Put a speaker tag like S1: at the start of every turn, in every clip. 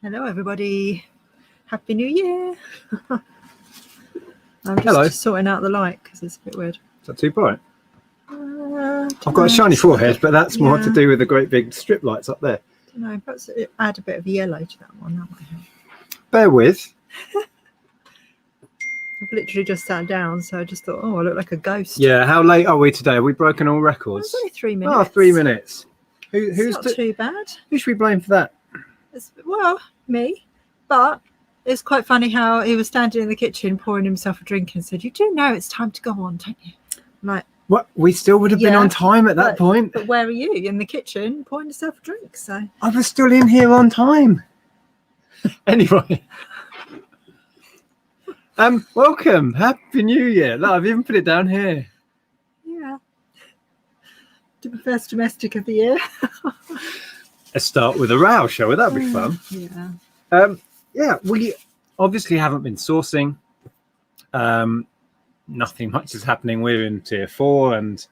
S1: Hello, everybody. Happy New Year. I'm just sorting out the light because it's a bit weird.
S2: Is that too bright? I've got a shiny forehead, but that's more to do with the great big strip lights up there.
S1: I don't know, perhaps add a bit of yellow to that one. That might help.
S2: Bear with.
S1: I've literally just sat down, so I just thought, oh, I look like a ghost.
S2: Yeah, how late are we today? Have we broken all records?
S1: It's only 3 minutes.
S2: Oh, 3 minutes. Who's
S1: not too bad.
S2: Who should we blame for that?
S1: Well, me. But it's quite funny how he was standing in the kitchen pouring himself a drink and said, "You do know it's time to go on, don't you?" I'm like,
S2: what? We still would have been on time at that point.
S1: But where are you? In the kitchen pouring yourself a drink. So
S2: I was still in here on time. Anyway. Welcome. Happy New Year. Look, I've even put it down here.
S1: Yeah. To the first domestic of the year.
S2: Let's start with a row, shall we? That'd be fun.
S1: Yeah.
S2: We obviously haven't been sourcing. Nothing much is happening. We're in tier 4 and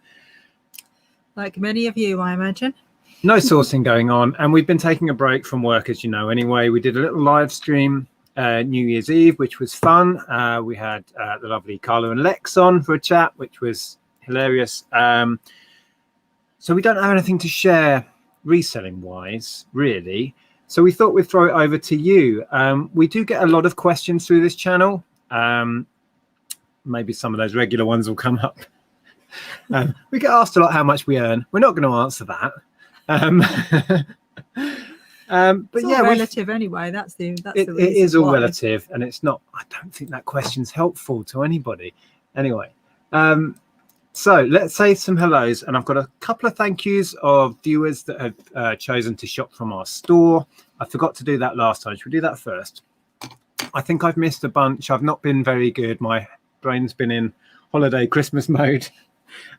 S1: like many of you, I imagine.
S2: No sourcing going on. And we've been taking a break from work, as you know, anyway. We did a little live stream New Year's Eve, which was fun. We had the lovely Carla and Lex on for a chat, which was hilarious. So we don't have anything to share reselling wise, really. So we thought we'd throw it over to you. We do get a lot of questions through this channel. Maybe some of those regular ones will come up. We get asked a lot how much we earn. We're not going to answer that. But
S1: it's all relative anyway. That's the reason
S2: it is all relative, and it's not. I don't think that question's helpful to anybody. Anyway, so let's say some hellos, and I've got a couple of thank yous of viewers that have chosen to shop from our store. I forgot to do that last time. Should we do that first? I think I've missed a bunch. I've not been very good. My brain's been in holiday Christmas mode.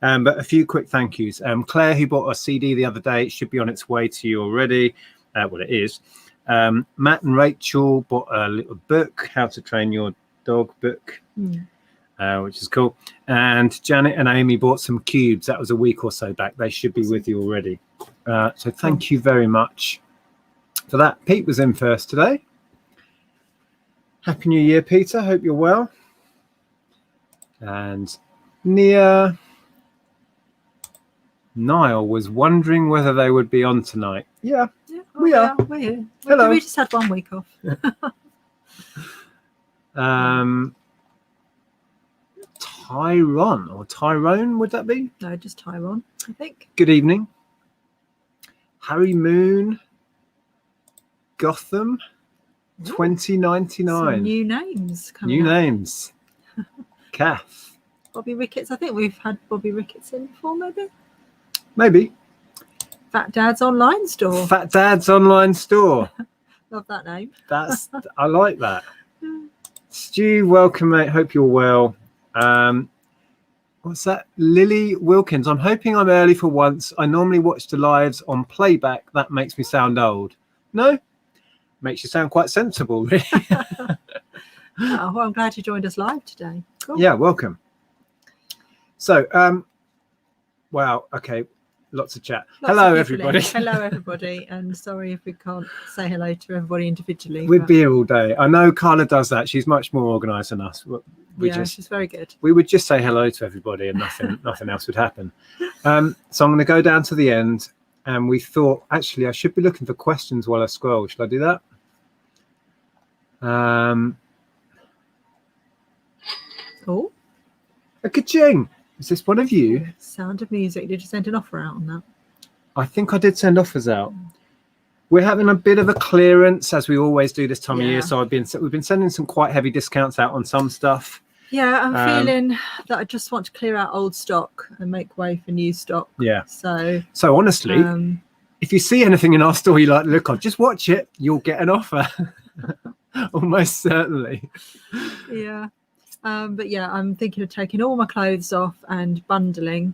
S2: But a few quick thank yous. Claire, who bought a CD the other day, it should be on its way to you already. Well, it is. Matt and Rachel bought a little book, How to Train Your Dog book, which is cool. And Janet and Amy bought some cubes. That was a week or so back. They should be with you already. So thank you very much for that. Pete was in first today. Happy New Year, Peter. Hope you're well. And Niall was wondering whether they would be on tonight. Yeah, we are.
S1: We're here.
S2: Hello.
S1: We just had 1 week off.
S2: Tyrone, would that be?
S1: No, just Tyrone, I think.
S2: Good evening. Harry Moon, Gotham, 2099.
S1: Some new names coming
S2: New
S1: up.
S2: names. Kath.
S1: Bobby Ricketts. I think we've had Bobby Ricketts in before, maybe.
S2: Maybe.
S1: Fat Dad's online store.
S2: Fat Dad's online store.
S1: Love that name.
S2: I like that. Stu, welcome, mate. Hope you're well. What's that? Lily Wilkins. I'm hoping I'm early for once. I normally watch the lives on playback. That makes me sound old. No? Makes you sound quite sensible, really.
S1: Oh, well, I'm glad you joined us live today. Cool.
S2: Yeah, welcome. So, wow, okay, lots of chat. Hello, everybody.
S1: Hello, everybody, and sorry if we can't say hello to everybody individually.
S2: We'd be here all day. I know Carla does that. She's much more organised than us.
S1: She's very good.
S2: We would just say hello to everybody, and nothing else would happen. So I'm going to go down to the end, and we thought actually I should be looking for questions while I scroll. Should I do that?
S1: Oh,
S2: a ka-ching. Is this one of you?
S1: Sound of Music. Did you send an offer out on that?
S2: I think I did send offers out. We're having a bit of a clearance, as we always do this time of year. So we've been sending some quite heavy discounts out on some stuff.
S1: Yeah, I'm feeling that I just want to clear out old stock and make way for new stock.
S2: Yeah.
S1: So
S2: honestly, if you see anything in our store you like the look of, just watch it. You'll get an offer. Almost certainly.
S1: Yeah. But yeah, I'm thinking of taking all my clothes off and bundling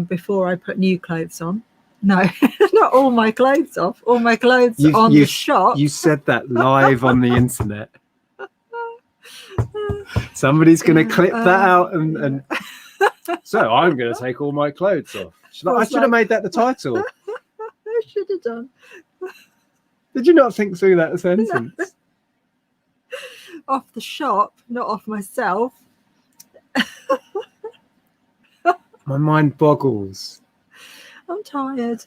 S1: before I put new clothes on. No, not all my clothes off. All my clothes on the shop.
S2: You said that live on the internet. Somebody's going to clip that out and so I'm going to take all my clothes off. I should have made that the title.
S1: I should have done.
S2: Did you not think through that sentence?
S1: Off the shop, not off myself.
S2: My mind boggles.
S1: I'm tired.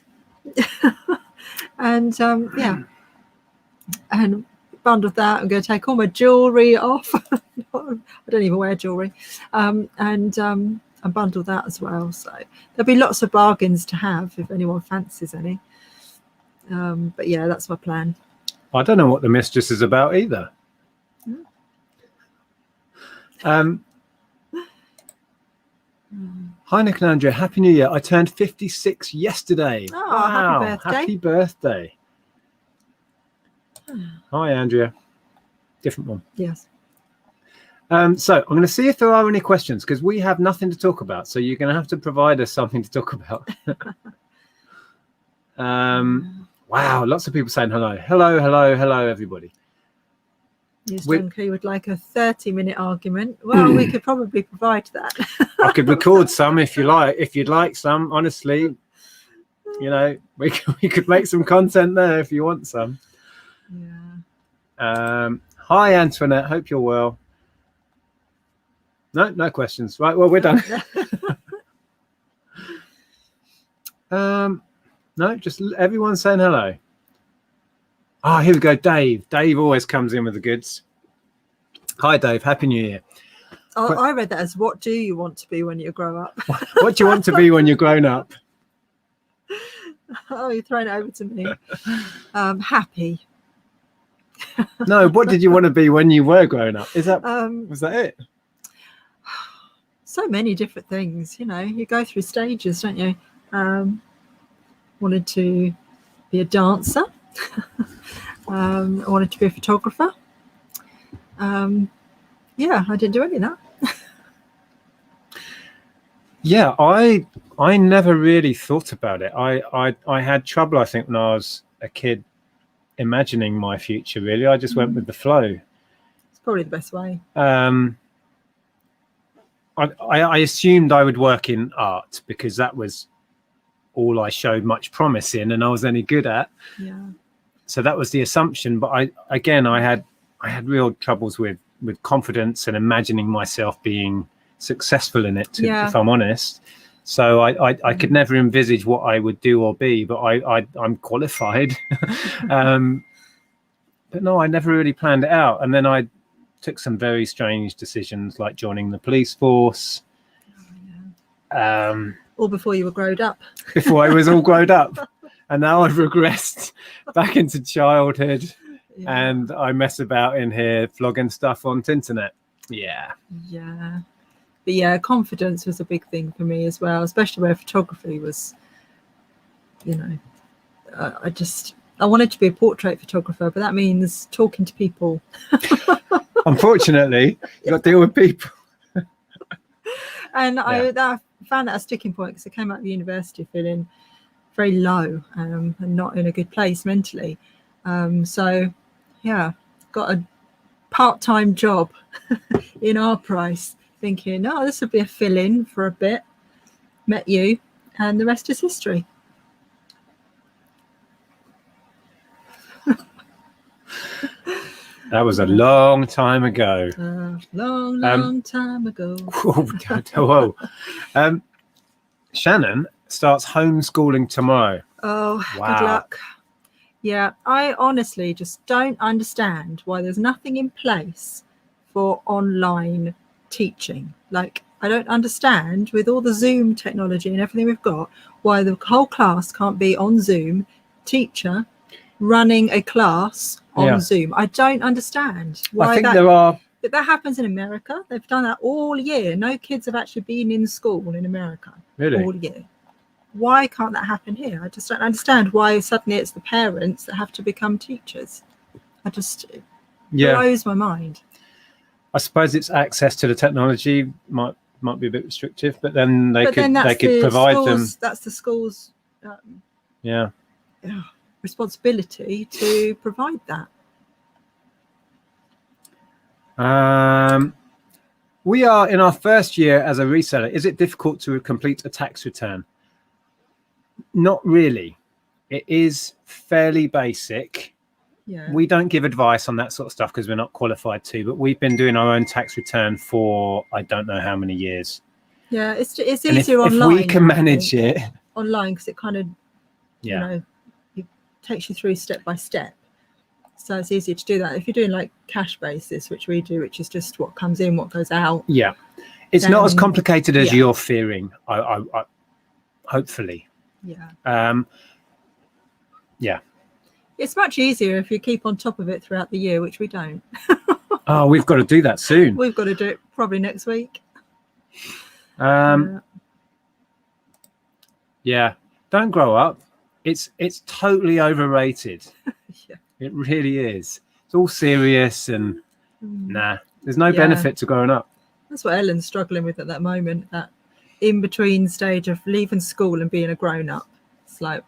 S1: And yeah, and bundled that. I'm going to take all my jewelry off. I don't even wear jewelry. And bundle that as well. So there'll be lots of bargains to have if anyone fancies any. But yeah, that's my plan.
S2: I don't know what the mistress is about either. Hi, Nick and Andrea. Happy New Year. I turned 56 yesterday.
S1: Oh,
S2: wow.
S1: happy birthday.
S2: Happy birthday. Hi, Andrea. Different one.
S1: Yes.
S2: So I'm going to see if there are any questions, because we have nothing to talk about. So you're going to have to provide us something to talk about. Wow. Lots of people saying hello. Hello, hello, hello, everybody.
S1: Yes, Junkie would like a 30-minute argument. Well, we could probably provide that.
S2: I could record some if you like. If you'd like some, honestly, you know, we could make some content there if you want some.
S1: Yeah.
S2: Hi, Antoinette. Hope you're well. No questions. Right. Well, we're done. No, just everyone saying hello. Ah, here we go. Dave. Dave always comes in with the goods. Hi, Dave. Happy New Year.
S1: I read that as, what do you want to be when you grow up?
S2: What do you want to be when you're grown up?
S1: Oh, you're throwing it over to me. Happy.
S2: No, what did you want to be when you were grown up? Is that was that it?
S1: So many different things, you know. You go through stages, don't you? Wanted to be a dancer. I wanted to be a photographer. Yeah, I didn't do any of that.
S2: Yeah, I never really thought about it. I had trouble, I think, when I was a kid, imagining my future. Really, I just went with the flow.
S1: It's probably the best way.
S2: I assumed I would work in art because that was all I showed much promise in, and I was any good at.
S1: Yeah. So
S2: that was the assumption. But I had real troubles with confidence and imagining myself being successful in it, if I'm honest. So I could never envisage what I would do or be, but I'm qualified. But no, I never really planned it out. And then I took some very strange decisions, like joining the police force.
S1: Or before you were grown up.
S2: Before I was all grown up. And now I've regressed back into childhood. Yeah. And I mess about in here flogging stuff on the internet. Yeah.
S1: Yeah. But yeah, confidence was a big thing for me as well, especially where photography was, you know, I wanted to be a portrait photographer, but that means talking to people.
S2: Unfortunately, you got to deal with people.
S1: And I found that a sticking point because I came out of university feeling very low and not in a good place mentally. So, yeah, got a part-time job in our price, thinking, oh, this would be a fill-in for a bit. Met you, and the rest is history.
S2: That was a long time ago.
S1: Long time ago.
S2: Whoa. Shannon starts homeschooling tomorrow.
S1: Oh,
S2: wow.
S1: Good luck. Yeah, I honestly just don't understand why there's nothing in place for online teaching. Like, I don't understand, with all the Zoom technology and everything we've got, why the whole class can't be on Zoom, teacher running a class on Zoom. I don't understand why.
S2: I think that
S1: happens in America. They've done that all year. No kids have actually been in school in America all year. Why can't that happen here? I just don't understand why suddenly it's the parents that have to become teachers. It blows my mind.
S2: I suppose it's access to the technology might be a bit restrictive, but then they could provide them.
S1: That's the school's responsibility to provide that.
S2: We are in our first year as a reseller. Is it difficult to complete a tax return? Not really. It is fairly basic.
S1: Yeah.
S2: We don't give advice on that sort of stuff because we're not qualified to, but we've been doing our own tax return for I don't know how many years.
S1: Yeah, it's
S2: And
S1: easier
S2: if
S1: online.
S2: we can
S1: now, I
S2: manage
S1: think.
S2: it,
S1: Online, because it kind of, you know, it takes you through step by step. So it's easier to do that. If you're doing like cash basis, which we do, which is just what comes in, what goes out.
S2: Yeah. It's not as complicated as you're fearing. I hopefully.
S1: Yeah.
S2: Yeah.
S1: It's much easier if you keep on top of it throughout the year, which we don't.
S2: Oh, we've got to do that soon.
S1: We've got to do it probably next week.
S2: Yeah. Don't grow up. It's totally overrated.
S1: Yeah.
S2: It really is. It's all serious and nah. There's no benefit to growing up.
S1: That's what Ellen's struggling with at that moment, that in between stage of leaving school and being a grown up. It's like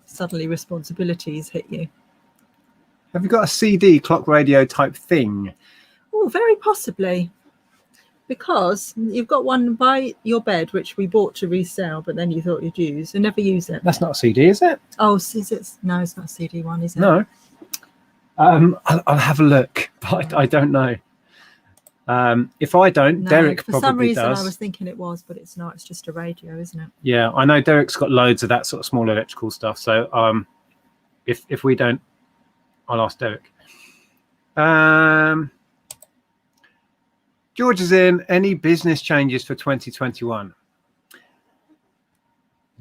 S1: suddenly responsibilities hit you.
S2: Have you got a CD clock radio type thing?
S1: Oh, very possibly. Because you've got one by your bed, which we bought to resell, but then you thought you'd use and never use it.
S2: That's not a CD, is it?
S1: Oh, is it? No, it's not a CD one, is it?
S2: No. I'll have a look, but I don't know. If I don't,
S1: No,
S2: Derek
S1: for
S2: probably
S1: some reason
S2: does.
S1: I was thinking it was, but it's not. It's just a radio, isn't it?
S2: Yeah, I know Derek's got loads of that sort of small electrical stuff. So if we don't, I'll ask Derek. George is in. Any business changes for 2021?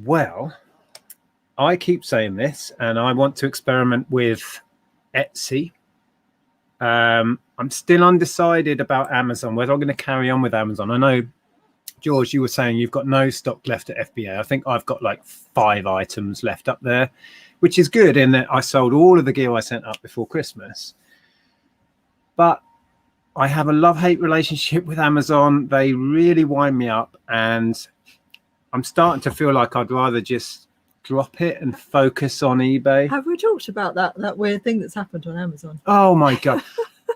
S2: Well, I keep saying this, and I want to experiment with Etsy. I'm still undecided about Amazon, whether I'm going to carry on with Amazon. I know, George, you were saying you've got no stock left at FBA. I think I've got like 5 items left up there, which is good in that I sold all of the gear I sent up before Christmas. But I have a love-hate relationship with Amazon. They really wind me up, and I'm starting to feel like I'd rather just drop it and focus on eBay.
S1: Have we talked about that weird thing that's happened on Amazon?
S2: Oh my God.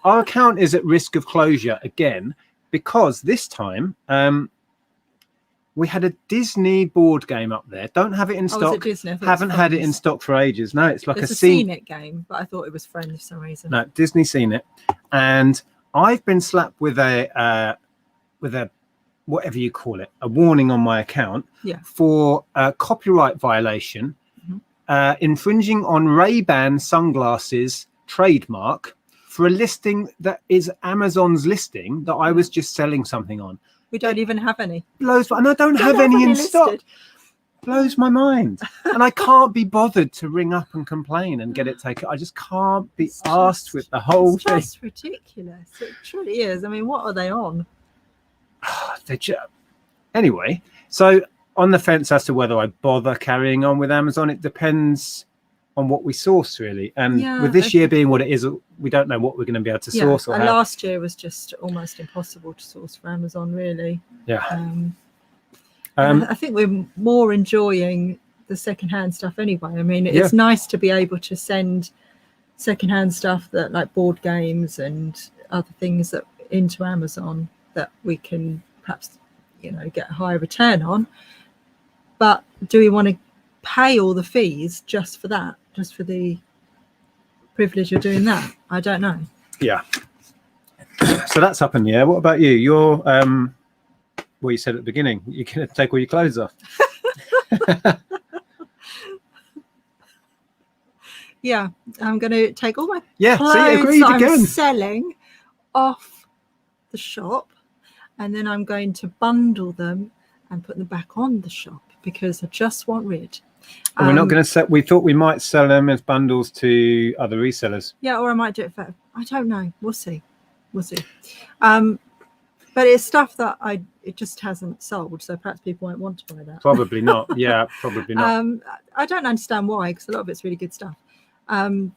S2: Our account is at risk of closure again, because this time we had a Disney board game up there. Don't have it in stock.
S1: Was it Disney?
S2: Haven't had it in stock for ages. No, it's like
S1: it's
S2: a
S1: Seen It game, but I thought it was Friends for some reason.
S2: No, Disney Seen It. And I've been slapped with a whatever you call it, a warning on my account for a copyright violation, infringing on Ray-Ban sunglasses trademark for a listing that is Amazon's listing that I was just selling something on.
S1: We don't even have any.
S2: Blows, and I don't have any in stock. Blows my mind. And I can't be bothered to ring up and complain and get it taken. I just can't be asked with the whole thing.
S1: It's just ridiculous. It truly is. I mean, what are they on?
S2: Anyway, so on the fence as to whether I bother carrying on with Amazon. It depends on what we source, really. And with this year being what it is, we don't know what we're going to be able to source.
S1: And last year was just almost impossible to source for Amazon, really.
S2: Yeah.
S1: I think we're more enjoying the secondhand stuff anyway. I mean, it's nice to be able to send secondhand stuff that like board games and other things that into Amazon that we can perhaps, get a higher return on. But do we want to pay all the fees just for that, just for the privilege of doing that? I don't know. Yeah.
S2: So that's up in the air. What about you? You're well, you said at the beginning, you're going to take all your clothes off.
S1: Yeah, I'm going to take all my
S2: clothes
S1: agreed I'm selling off the shop, and then I'm going to bundle them and put them back on the shop because I just want rid.
S2: And we're not going to sell. We thought we might sell them as bundles to other resellers.
S1: Yeah, or I might do it for. I don't know. We'll see. But it's stuff that it just hasn't sold, so perhaps people won't want to buy that.
S2: Probably not. Yeah, probably not.
S1: I don't understand why, because a lot of it's really good stuff.
S2: Oh,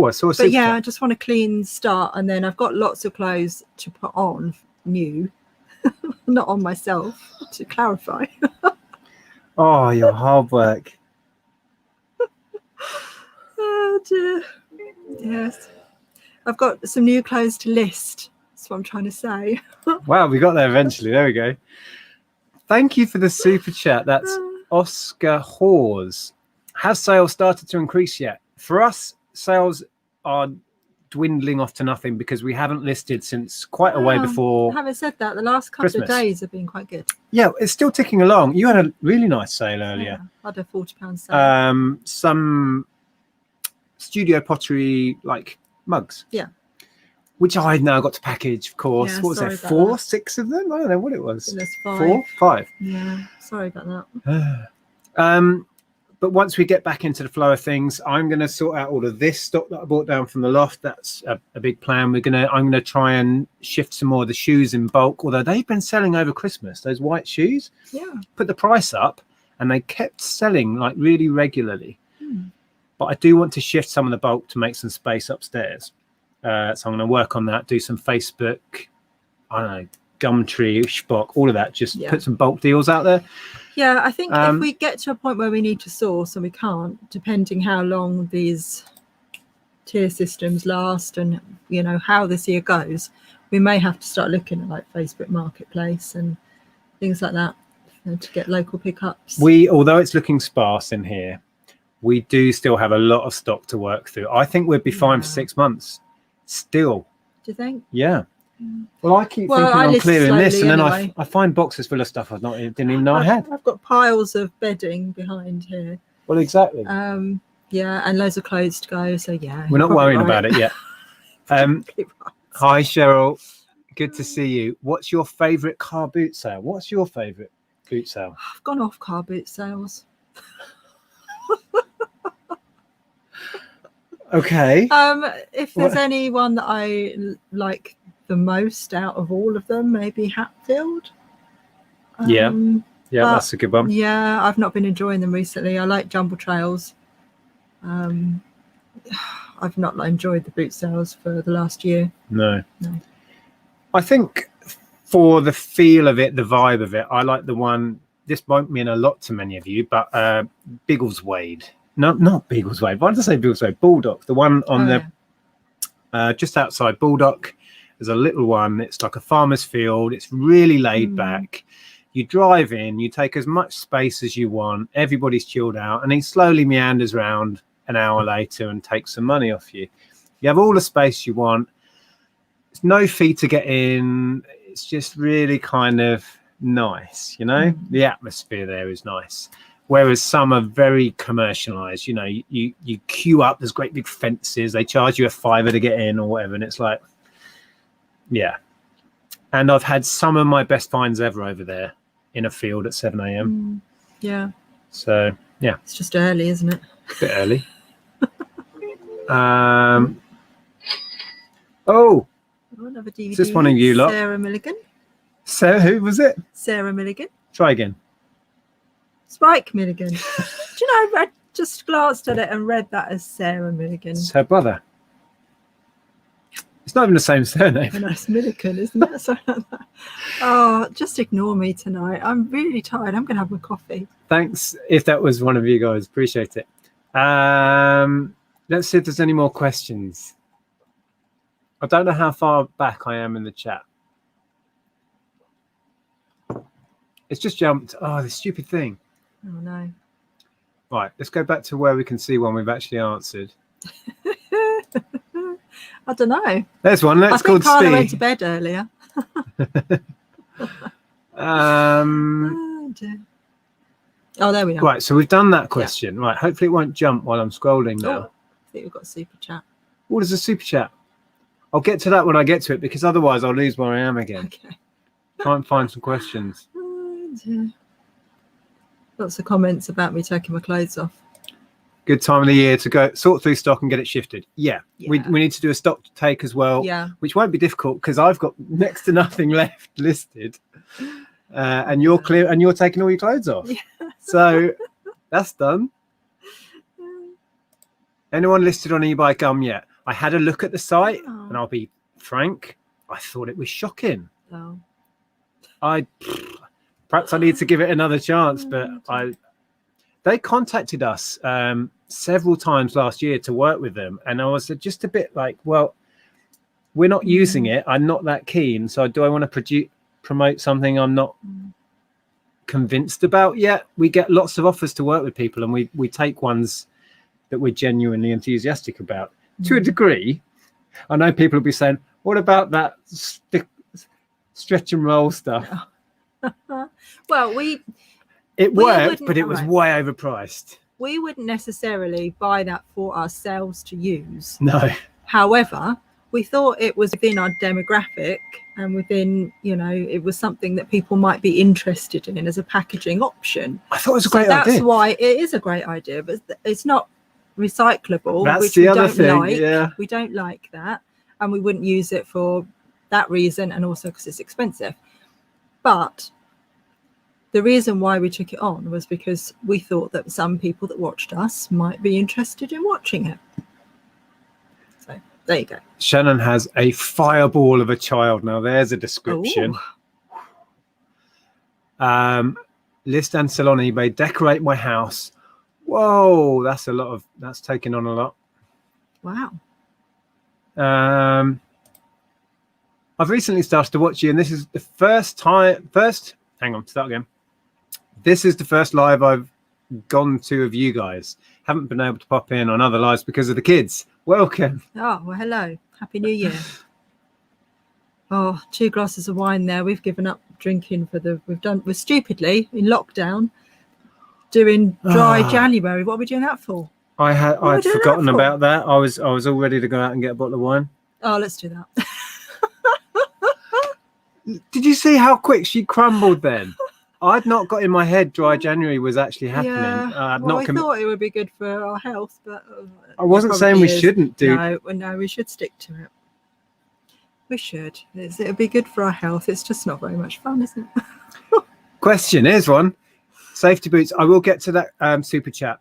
S2: I saw.
S1: But yeah, I just want a clean start, and then I've got lots of clothes to put on new, not on myself. To clarify.
S2: Oh, your hard work.
S1: Oh dear. Yes, I've got some new clothes to list. That's what I'm trying to say.
S2: Wow, we got there eventually. There we go. Thank you for the super chat. That's Oscar Hawes. Have sales started to increase yet? For us, sales are dwindling off to nothing because we haven't listed since quite a way before.
S1: Having said that, the last couple
S2: Christmas.
S1: of days have been quite good.
S2: Yeah, it's still ticking along. You had a really nice sale earlier.
S1: Yeah, I had a £40 sale.
S2: Some studio pottery like mugs.
S1: Yeah.
S2: Which I now got to package, of course.
S1: Yeah,
S2: What was
S1: sorry
S2: there?
S1: about
S2: 4,
S1: that.
S2: 6 of them? I don't know what it was.
S1: There's 5.
S2: 4, 5.
S1: Yeah, sorry about that.
S2: But once we get back into the flow of things, I'm going to sort out all of this stock that I brought down from the loft. That's a big plan. I'm going to try and shift some more of the shoes in bulk, although they've been selling over Christmas, those white shoes. Yeah. Put the price up and they kept selling like really regularly. But I do want to shift some of the bulk to make some space upstairs. So I'm going to work on that, do some Facebook, I don't know, Gumtree, Spock, all of that. Just put some bulk deals out there.
S1: Yeah, I think if we get to a point where we need to source and we can't, depending how long these tier systems last and, you know, how this year goes, we may have to start looking at like Facebook Marketplace and things like that, you know, to get local pickups.
S2: Although it's looking sparse in here, we do still have a lot of stock to work through. I think we'd be fine for 6 months still.
S1: Do you think?
S2: Yeah. Well, I keep thinking I'm clearing this, and then
S1: anyway.
S2: I find boxes full of stuff didn't even know I had.
S1: I've got piles of bedding behind here.
S2: Well, exactly.
S1: Yeah, and loads of clothes to go. So yeah,
S2: we're not worrying about it yet. Hi, Cheryl. Good to see you. What's your favourite car boot sale? What's your favourite boot sale?
S1: I've gone off car boot sales.
S2: Okay.
S1: If there's anyone that I like the most out of all of them, maybe Hatfield.
S2: Yeah, that's a good one.
S1: Yeah, I've not been enjoying them recently. I like Jumble Trails. I've not enjoyed the boot sales for the last year. No.
S2: I think for the feel of it, the vibe of it, I like the one. This won't mean a lot to many of you, but Biggleswade. No, not Biggleswade. Why did I say Biggleswade? Baldock. The one on just outside Baldock. There's a little one. It's like a farmer's field. It's really laid back. You drive in, you take as much space as you want. Everybody's chilled out, and he slowly meanders around an hour later and takes some money off you. You have all the space you want. It's no fee to get in. It's just really kind of nice, you know. The atmosphere there is nice. Whereas some are very commercialized, you know, you queue up, there's great big fences, they charge you a £5 to get in or whatever, and it's like, yeah. And I've had some of my best finds ever over there in a field at 7 a.m.
S1: Yeah.
S2: So, yeah.
S1: It's just early, isn't it?
S2: A bit early.
S1: Another DVD.
S2: Is this one of you lot?
S1: Sarah Milligan.
S2: Sarah, who was it?
S1: Sarah Milligan.
S2: Try again.
S1: Spike Milligan. Do you know, I just glanced at it and read that as Sarah Milligan.
S2: It's her brother. It's not even the same surname.
S1: I know, it's Milligan, isn't it? Sorry about that. Oh, just ignore me tonight. I'm really tired. I'm going to have my coffee.
S2: Thanks if that was one of you guys. Appreciate it. Let's see if there's any more questions. I don't know how far back I am in the chat. It's just jumped. Oh, this stupid thing.
S1: Oh, no.
S2: Right, let's go back to where we can see one we've actually answered.
S1: I don't know.
S2: There's one. That's called Steve. I think
S1: Carla went to bed earlier. Oh, there we are.
S2: Right, so we've done that question. Yeah. Right, hopefully it won't jump while I'm scrolling now.
S1: I think we've got a super chat.
S2: What is a super chat? I'll get to that when I get to it, because otherwise I'll lose where I am again.
S1: Okay.
S2: Try and find some questions.
S1: Lots of comments about me taking my clothes off.
S2: Good time of the year to go sort through stock and get it shifted. Yeah. We need to do a stock take as well, which won't be difficult because I've got next to nothing left listed, and you're clear and you're taking all your clothes off. So that's done. Anyone listed on eBay Gum yet? I had a look at the site, and I'll be frank, I thought it was shocking. Perhaps I need to give it another chance, but they contacted us several times last year to work with them, and I was just a bit like, well, we're not using it. I'm not that keen. So do I want to promote something I'm not convinced about yet? We get lots of offers to work with people, and we take ones that we're genuinely enthusiastic about. to a degree. I know people will be saying, what about that stretch and roll stuff?
S1: Well,
S2: it worked, but it
S1: wouldn't-
S2: was
S1: right.
S2: way overpriced.
S1: we wouldn't necessarily buy that for ourselves to use.
S2: No.
S1: However, we thought it was within our demographic and within, it was something that people might be interested in as a packaging option.
S2: I thought it was a great idea.
S1: That's why it is a great idea, but it's not recyclable,
S2: That's
S1: which
S2: the
S1: we
S2: other
S1: don't
S2: thing.
S1: like.
S2: Yeah.
S1: We don't like that, and we wouldn't use it for that reason, and also because it's expensive. But the reason why we took it on was because we thought that some people that watched us might be interested in watching it. So there you go.
S2: Shannon has a fireball of a child. Now there's a description. List and sell on eBay. Decorate my house. Whoa, that's taking on a lot.
S1: Wow.
S2: I've recently started to watch you, and this is the first time. Hang on, start again. This is the first live I've gone to of you guys. Haven't been able to pop in on other lives because of the kids. Welcome.
S1: Oh, well, hello. Happy New Year. Oh, 2 glasses of wine there. We've given up drinking we're stupidly in lockdown doing dry January. What are we doing that for?
S2: I'd forgotten about that. I was all ready to go out and get a bottle of wine.
S1: Oh, let's do that.
S2: Did you see how quick she crumbled then? I'd not got in my head dry January was actually happening.
S1: Yeah. I thought it would be good for our health, but
S2: I wasn't saying we shouldn't do.
S1: No, we should stick to it. We should. It'll be good for our health. It's just not very much fun, isn't it?
S2: Question, here's one. Safety boots. I will get to that super chat.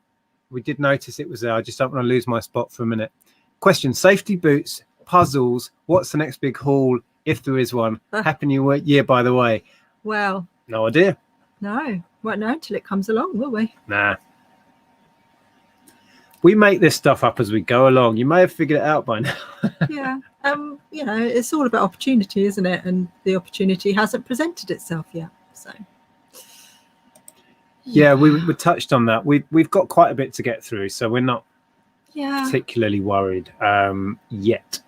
S2: We did notice it was there. I just don't want to lose my spot for a minute. Question, safety boots, puzzles. What's the next big haul, if there is one? Happy New Year, by the way.
S1: Well.
S2: No idea.
S1: No. Won't know until it comes along, will we?
S2: Nah. We make this stuff up as we go along. You may have figured it out by now.
S1: Yeah. It's all about opportunity, isn't it? And the opportunity hasn't presented itself yet. So.
S2: Yeah, we touched on that. We've got quite a bit to get through, so we're not particularly worried yet.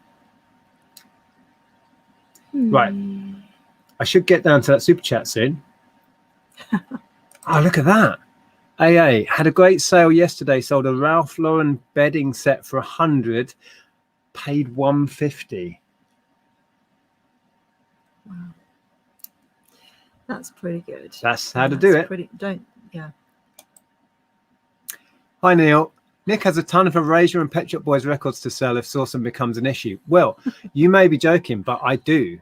S2: Right. I should get down to that super chat soon. Oh, look at that. AA had a great sale yesterday. Sold a Ralph Lauren bedding set for 100, paid 150.
S1: Wow. That's pretty good.
S2: That's how to do it. Hi, Neil. Nick has a ton of Erasure and Pet Shop Boys records to sell if sourcing becomes an issue. Well, you may be joking, but I do,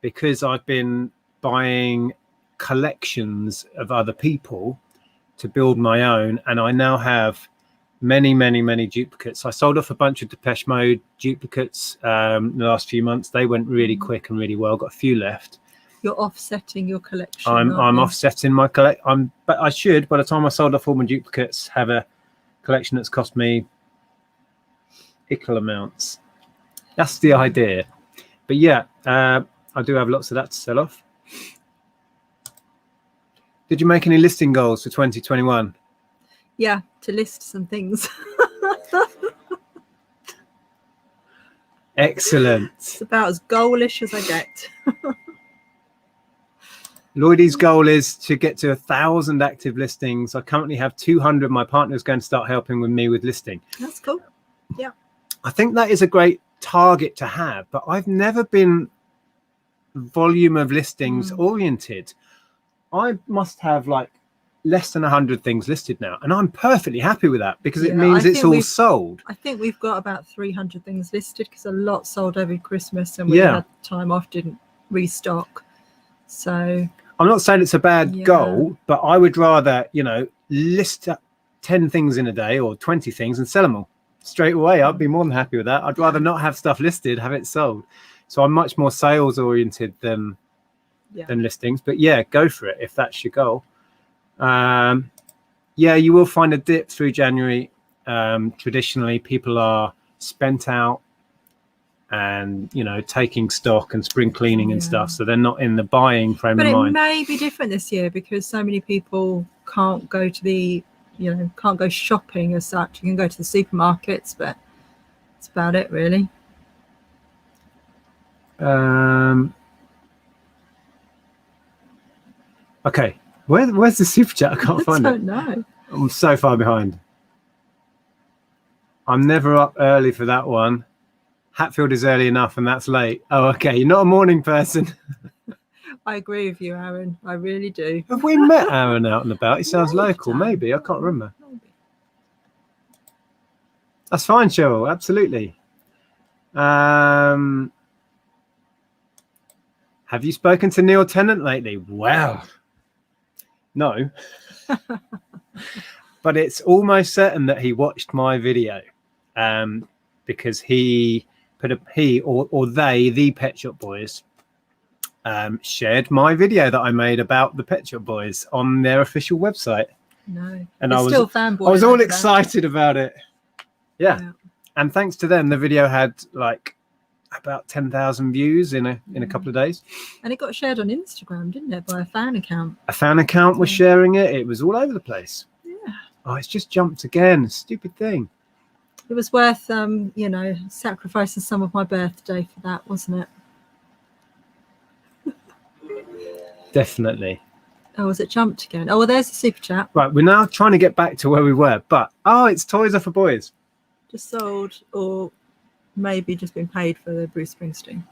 S2: because I've been buying collections of other people to build my own, and I now have many duplicates. I sold off a bunch of Depeche Mode duplicates in the last few months. They went really quick and really well. Got a few left.
S1: You're offsetting your collection.
S2: I'm offsetting my collection. But I should, by the time I sold off all my duplicates, have a collection that's cost me equal amounts. That's the idea. But yeah, I do have lots of that to sell off. Did you make any listing goals for 2021?
S1: Yeah, to list some things.
S2: Excellent.
S1: It's about as goalish as I get.
S2: Lloydie's goal is to get to 1,000 active listings. I currently have 200. My partner is going to start helping with me with listing.
S1: That's cool. Yeah.
S2: I think that is a great target to have, but I've never been volume of listings oriented. I must have like less than 100 things listed now, and I'm perfectly happy with that because it means it's all sold. I
S1: think we've got about 300 things listed because a lot sold over Christmas, and we had time off, didn't restock. So
S2: I'm not saying it's a bad goal, but I would rather, list 10 things in a day or 20 things and sell them all straight away. I'd be more than happy with that. I'd rather not have stuff listed, have it sold. So I'm much more sales oriented than listings, but go for it if that's your goal. You will find a dip through January. Traditionally, people are spent out and taking stock and spring cleaning and stuff, so they're not in the buying frame of mind.
S1: But it may be different this year because so many people can't go to can't go shopping as such. You can go to the supermarkets, but That's about it, really.
S2: Okay, where's the super chat? I can't find it.
S1: I don't know.
S2: I'm so far behind. I'm never up early for that one. Hatfield is early enough and that's late. Oh, okay. You're not a morning person.
S1: I agree with you, Aaron. I really do.
S2: Have we met Aaron out and about? He sounds
S1: No,
S2: local.
S1: don't.
S2: Maybe. I can't remember.
S1: Maybe.
S2: That's fine, Cheryl. Absolutely. Have you spoken to Neil Tennant lately? Well, no. But it's almost certain that he watched my video, because he put the Pet Shop Boys, shared my video that I made about the Pet Shop Boys on their official website.
S1: No,
S2: and
S1: it's
S2: I was
S1: still fanboy.
S2: I was all excited about it. Yeah, and thanks to them, the video had like about 10,000 views in a couple of days.
S1: And it got shared on Instagram, didn't it, by a fan account?
S2: A fan account was sharing it. It was all over the place.
S1: Yeah.
S2: Oh, it's just jumped again. Stupid thing.
S1: It was worth, sacrificing some of my birthday for that, wasn't it?
S2: Definitely.
S1: Oh, was it jumped again? Oh, well, there's the super chat.
S2: Right, we're now trying to get back to where we were, but it's Toys Are for Boys.
S1: Just sold, or maybe just been paid for the Bruce Springsteen,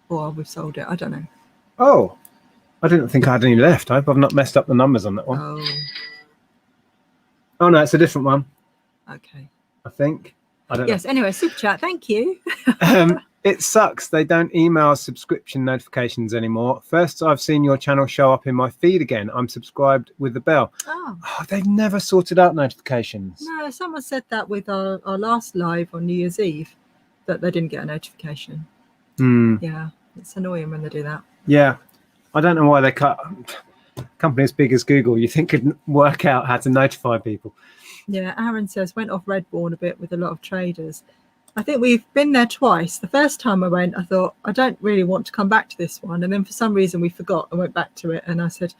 S1: or we've sold it. I don't know.
S2: Oh, I didn't think I had any left. I hope I've not messed up the numbers on that one. Oh no, it's a different one.
S1: Okay.
S2: I think. I don't know.
S1: Yes. Anyway, super chat. Thank you.
S2: It sucks. They don't email subscription notifications anymore. First, I've seen your channel show up in my feed again. I'm subscribed with the bell. Oh, they've never sorted out notifications.
S1: No, someone said that with our last live on New Year's Eve, that they didn't get a notification. Yeah, it's annoying when they do that.
S2: Yeah, I don't know why they cut. Company as big as Google, you think could work out how to notify people.
S1: Yeah, Aaron says, went off Redbourne a bit with a lot of traders. I think we've been there twice. The first time I went, I thought, I don't really want to come back to this one. And then for some reason we forgot. I went back to it and I said,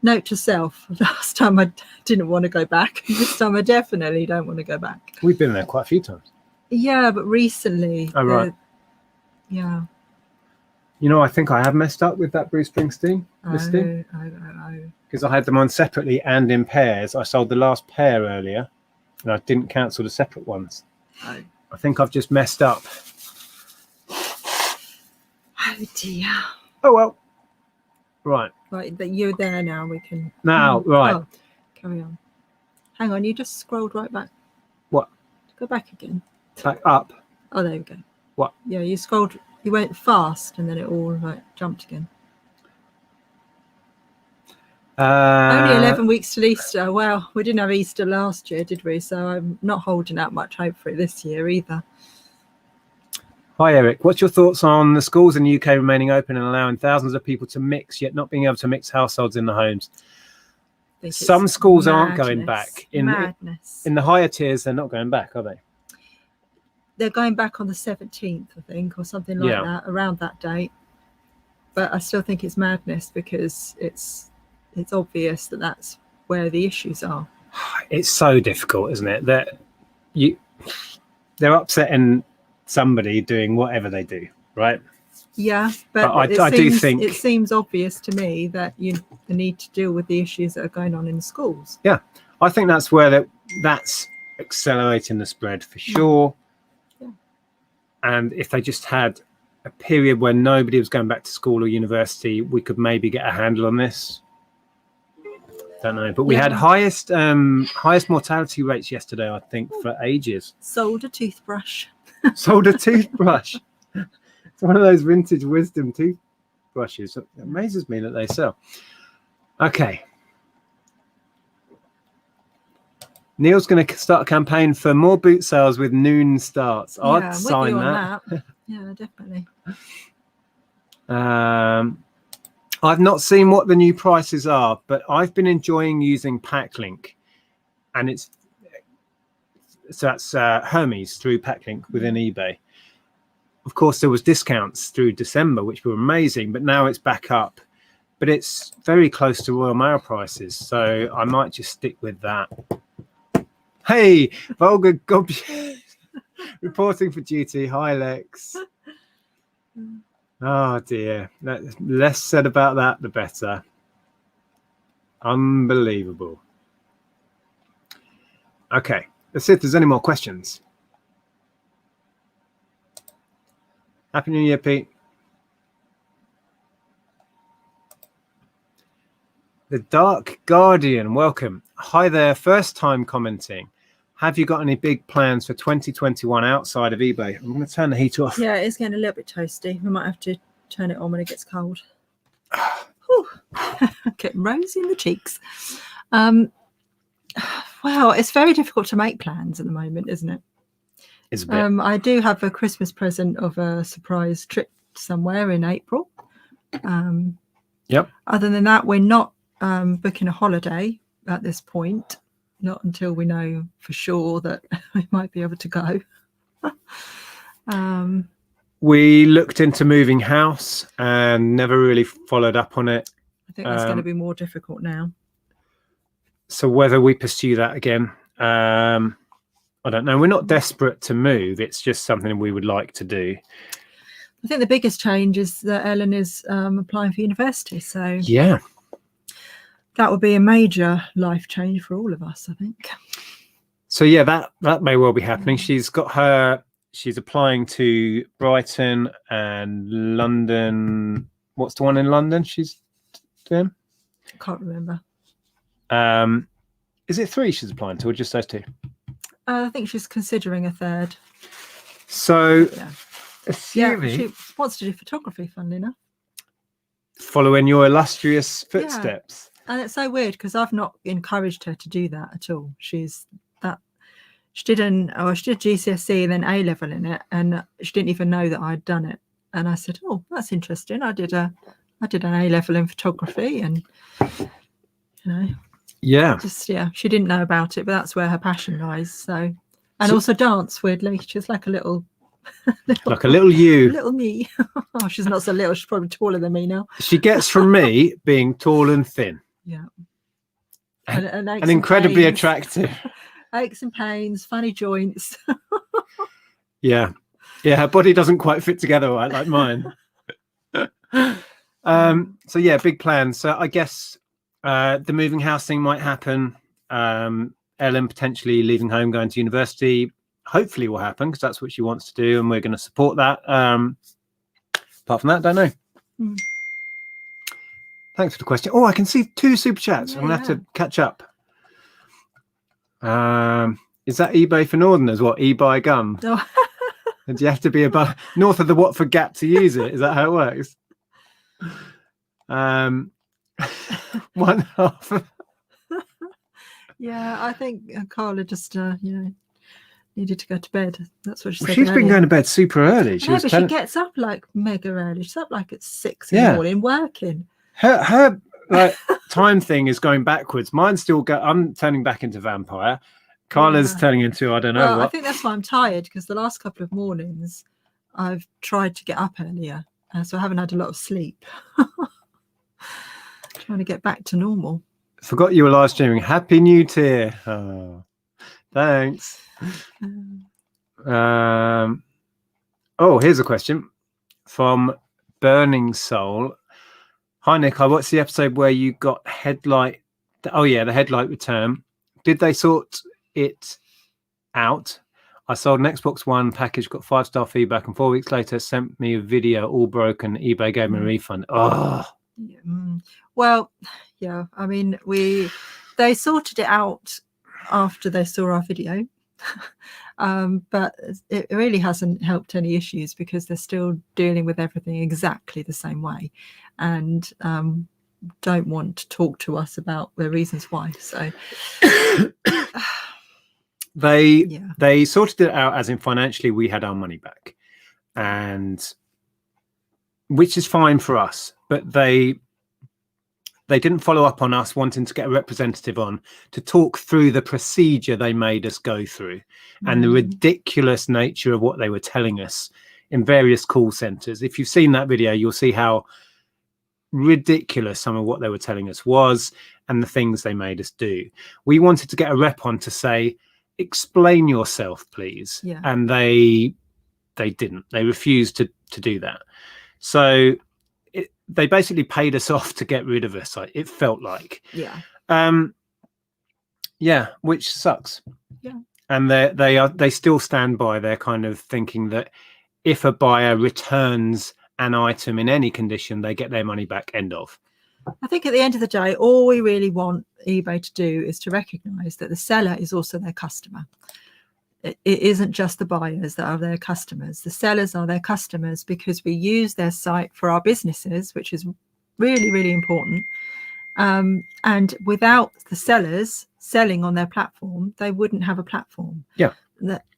S1: note to self, last time I didn't want to go back. This time I definitely don't want to go back.
S2: We've been there quite a few times.
S1: Yeah, but recently.
S2: Oh, right.
S1: Yeah.
S2: You know, I think I have messed up with that Bruce Springsteen listing. Because I had them on separately and in pairs. I sold the last pair earlier and I didn't cancel the separate ones.
S1: Oh.
S2: I think I've just messed up.
S1: Oh dear.
S2: Oh well. Right.
S1: Right, but you're there now. We can.
S2: Now, right.
S1: Oh, carry on. Hang on, you just scrolled right back.
S2: What?
S1: Go back again.
S2: Back up.
S1: Oh, there we go.
S2: What?
S1: Yeah, you scrolled. You went fast, and then it all jumped again. Only 11 weeks till Easter. Well, we didn't have Easter last year, did we? So I'm not holding out much hope for it this year either.
S2: Hi, Eric. What's your thoughts on the schools in the UK remaining open and allowing thousands of people to mix, yet not being able to mix households in the homes? Some schools aren't going back. In the higher tiers, they're not going back, are they?
S1: They're going back on the 17th, I think, or something like that, around that date. But I still think it's madness because it's obvious that that's where the issues are.
S2: It's so difficult, isn't it? That they're upsetting somebody doing whatever they do, right?
S1: Yeah, but
S2: I do think
S1: it seems obvious to me that you need to deal with the issues that are going on in the schools.
S2: Yeah, I think that's where that's accelerating the spread for sure. Yeah. And if they just had a period where nobody was going back to school or university, we could maybe get a handle on this. Don't know, but we had highest mortality rates yesterday, I think, for ages.
S1: Sold a toothbrush.
S2: Sold a toothbrush. It's one of those vintage wisdom toothbrushes. It amazes me that they sell. Okay. Neil's going to start a campaign for more boot sales with noon starts. I'd sign that.
S1: Yeah, definitely.
S2: I've not seen what the new prices are, but I've been enjoying using Packlink, and that's Hermes through Packlink within eBay. Of course, there was discounts through December, which were amazing, but now it's back up. But it's very close to Royal Mail prices, so I might just stick with that. Hey, vulgar gob. Reporting for duty. Hi, Lex. Oh dear. Less said about that, the better. Unbelievable. Okay, let's see if there's any more questions. Happy New Year, Pete. The Dark Guardian, welcome. Hi there, first time commenting. Have you got any big plans for 2021 outside of eBay? I'm going to turn the heat off.
S1: Yeah, it's getting a little bit toasty. We might have to turn it on when it gets cold. Getting rosy in the cheeks. Well, it's very difficult to make plans at the moment, isn't it?
S2: It's a bit.
S1: I do have a Christmas present of a surprise trip somewhere in April.
S2: Yep.
S1: Other than that, we're not booking a holiday at this point. Not until we know for sure that we might be able to go.
S2: We looked into moving house and never really followed up on it.
S1: I think that's going to be more difficult now.
S2: So whether we pursue that again, I don't know. We're not desperate to move. It's just something we would like to do.
S1: I think the biggest change is that Ellen is applying for university. So
S2: yeah,
S1: that would be a major life change for all of us, I think.
S2: So yeah, that may well be happening. She's applying to Brighton and London. What's the one in London she's doing?
S1: I can't remember.
S2: Is it 3 she's applying to, or just those 2?
S1: I think she's considering a third.
S2: So
S1: Yeah.
S2: assuming
S1: She wants to do photography, funnily enough.
S2: following your illustrious footsteps.
S1: And it's so weird because I've not encouraged her to do that at all. She did GCSE and then A level in it, and she didn't even know that I'd done it. And I said, "Oh, that's interesting. I did an A level in photography, and she didn't know about it, but that's where her passion lies. So, and also dance. Weirdly, she's like a little."
S2: Like a little you.
S1: Little me. Oh, she's not so little. She's probably taller than me now.
S2: She gets from me being tall and thin.
S1: Yeah.
S2: And incredibly attractive.
S1: Aches and pains, funny joints.
S2: Yeah. Her body doesn't quite fit together right like mine. So yeah, big plans. So I guess the moving house thing might happen. Ellen potentially leaving home, going to university. Hopefully will happen because that's what she wants to do, and we're going to support that. Apart from that, don't know. Thanks for the question. Oh, I can see 2 super chats. I'm going to have to catch up. Is that eBay for Northerners? What, eBay gum?
S1: Oh.
S2: And do you have to be above north of the Watford Gap to use it? Is that how it works? One half.
S1: Yeah, I think Carla just needed to go to bed. That's what she said.
S2: She's been going to bed super early.
S1: She gets up like mega early. She's up like at 6 in the morning working.
S2: Her like time thing is going backwards. Mine's still I'm turning back into vampire. Carla's turning into I don't know what.
S1: I think that's why I'm tired, because the last couple of mornings I've tried to get up earlier, so I haven't had a lot of sleep. Trying to get back to normal.
S2: Forgot you were live streaming. Happy New Year. Oh, thanks. Here's a question from Burning Soul. Hi Nick, I watched the episode where you got the headlight return. Did they sort it out? I sold an Xbox One package, got 5-star feedback, and 4 weeks later sent me a video all broken. eBay gave me a refund.
S1: Well, yeah, I mean, they sorted it out after they saw our video. But it really hasn't helped any issues, because they're still dealing with everything exactly the same way, and don't want to talk to us about the reasons why. So they sorted it out, as in financially we had our money back, and which is fine for us, but they didn't follow up on us wanting to get a representative on to talk through the procedure they made us go through and the ridiculous nature of what they were telling us in various call centers. If you've seen that video, you'll see how ridiculous some of what they were telling us was and the things they made us do. We wanted to get a rep on to say,
S2: explain yourself, please.
S1: Yeah.
S2: And they didn't. They refused to do that. So they basically paid us off to get rid of us. It felt like.
S1: Yeah.
S2: Yeah, which sucks.
S1: Yeah.
S2: And they still stand by their kind of thinking that if a buyer returns an item in any condition, they get their money back. End of.
S1: I think at the end of the day, all we really want eBay to do is to recognise that the seller is also their customer. It isn't just the buyers that are their customers. The sellers are their customers because we use their site for our businesses, which is really, really important. And without the sellers selling on their platform, they wouldn't have a platform.
S2: Yeah.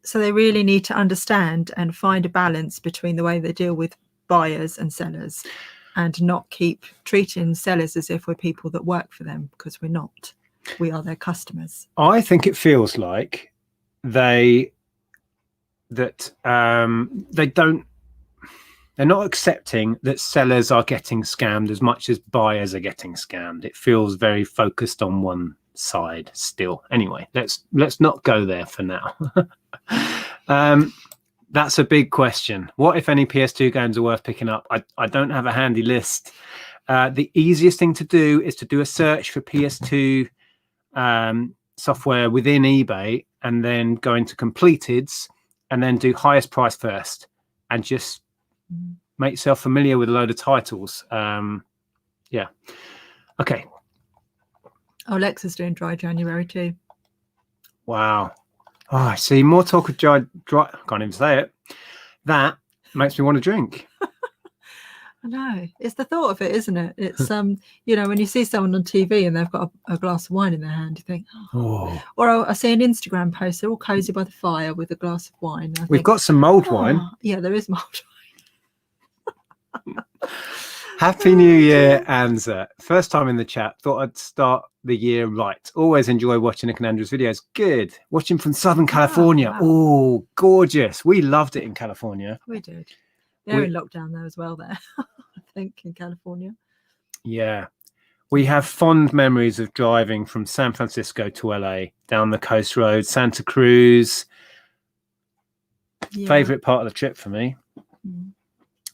S1: So they really need to understand and find a balance between the way they deal with buyers and sellers, and not keep treating sellers as if we're people that work for them, because we're not. We are their customers.
S2: I think it feels like they're not accepting that sellers are getting scammed as much as buyers are getting scammed. It feels very focused on one side still. Anyway, let's not go there for now. That's a big question. What, if any, PS2 games are worth picking up? I don't have a handy list. The easiest thing to do is to do a search for PS2 software within eBay, and then go into completeds, and then do highest price first, and just make yourself familiar with a load of titles. Yeah. Okay.
S1: Oh, Lex is doing Dry January too.
S2: Wow. Oh, I see. More talk of dry. I can't even say it. That makes me want to drink.
S1: I know. It's the thought of it, isn't it? It's you know, when you see someone on TV and they've got a glass of wine in their hand, you think, oh. Or I see an Instagram post, they're all cozy by the fire with a glass of wine.
S2: We've got some mulled wine.
S1: Yeah, there is mulled
S2: wine. Happy New Year, Anza. First time in the chat. Thought I'd start the year right. Always enjoy watching Nick and Andrew's videos. Good. Watching from Southern California.
S1: Wow.
S2: Oh, gorgeous. We loved it in California.
S1: We did. They're in lockdown though as well there, I think, in California.
S2: Yeah. We have fond memories of driving from San Francisco to LA, down the coast road, Santa Cruz. Yeah. Favorite part of the trip for me.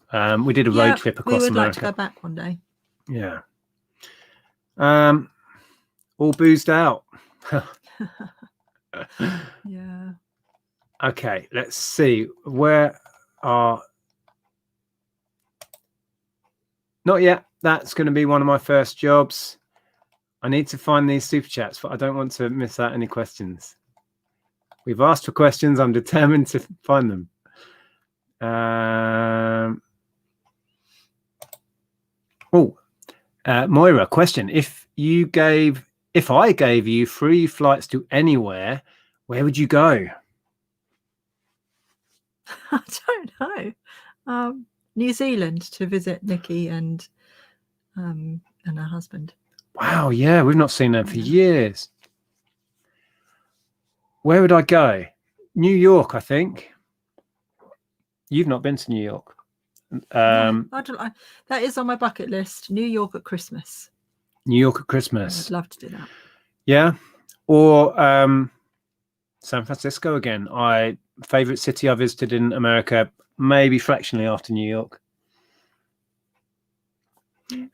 S2: We did a road trip across America. We would like to
S1: go back one day.
S2: Yeah. All boozed out.
S1: Yeah.
S2: Okay, let's see. Where are... Not yet. That's going to be one of my first jobs. I need to find these super chats, but I don't want to miss out any questions. We've asked for questions. I'm determined to find them. Moira, question. If I gave you free flights to anywhere, where would you go?
S1: I don't know. New Zealand to visit Nikki and her husband.
S2: Wow, yeah, we've not seen them for years. Where would I go? New York, I think. You've not been to New York.
S1: No, that is on my bucket list. New York at Christmas.
S2: New York at Christmas.
S1: I'd love to do that.
S2: Yeah. Or San Francisco again. Favorite city I visited in America, maybe fractionally after New York.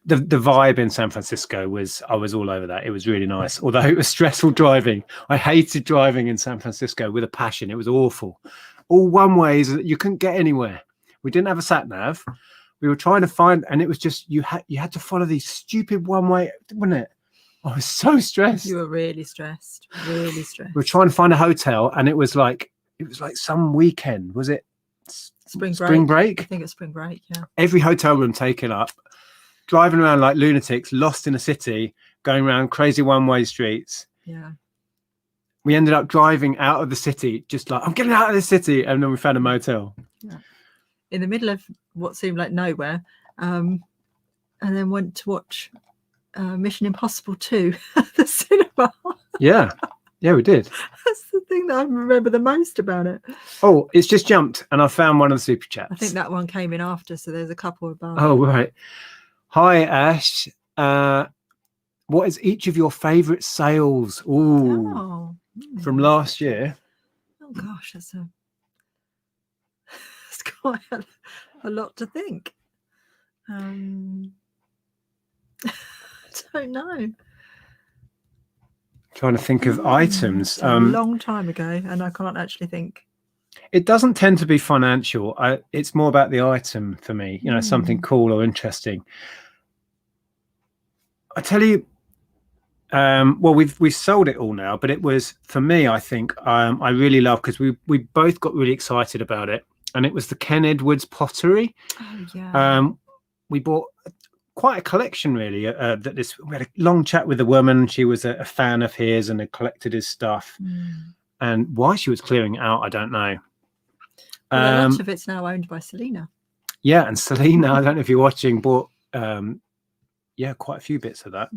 S2: The vibe in San Francisco I was all over that. It was really nice, although it was stressful driving. I hated driving in San Francisco with a passion. It was awful. All one ways, you couldn't get anywhere. We didn't have a sat nav. We were trying to find, and it was just you had to follow these stupid one way, wasn't it? I was so stressed.
S1: You were really stressed. Really stressed.
S2: We were trying to find a hotel, and it was like some weekend. Was it spring break?
S1: I think it's spring break. Yeah.
S2: Every hotel room taken up. Driving around like lunatics, lost in a city, going around crazy one-way streets.
S1: Yeah.
S2: We ended up driving out of the city, just like, I'm getting out of the city. And then we found a motel.
S1: Yeah. In the middle of what seemed like nowhere. And then went to watch Mission Impossible 2 at the cinema.
S2: Yeah. Yeah, we did.
S1: That's the thing that I remember the most about it.
S2: Oh, it's just jumped and I found one of the super chats.
S1: I think that one came in after, so there's a couple above.
S2: Oh, right. Hi, Ash. What is each of your favorite sales? Ooh, from last year.
S1: Oh gosh, that's it's quite a lot to think. I don't know.
S2: Trying to think of items.
S1: It's a long time ago, and I can't actually think.
S2: It doesn't tend to be financial. It's more about the item for me, you know, something cool or interesting. I tell you, well, we've sold it all now, but it was, for me, I think, I really love, because we both got really excited about it, and it was the Ken Edwards pottery.
S1: Oh yeah.
S2: We bought quite a collection, really. We had a long chat with the woman. She was a fan of his and had collected his stuff. And why she was clearing it out, I don't know.
S1: Well, a lot of it's now owned by Selena.
S2: Yeah, and Selena, I don't know if you're watching, bought quite a few bits of that.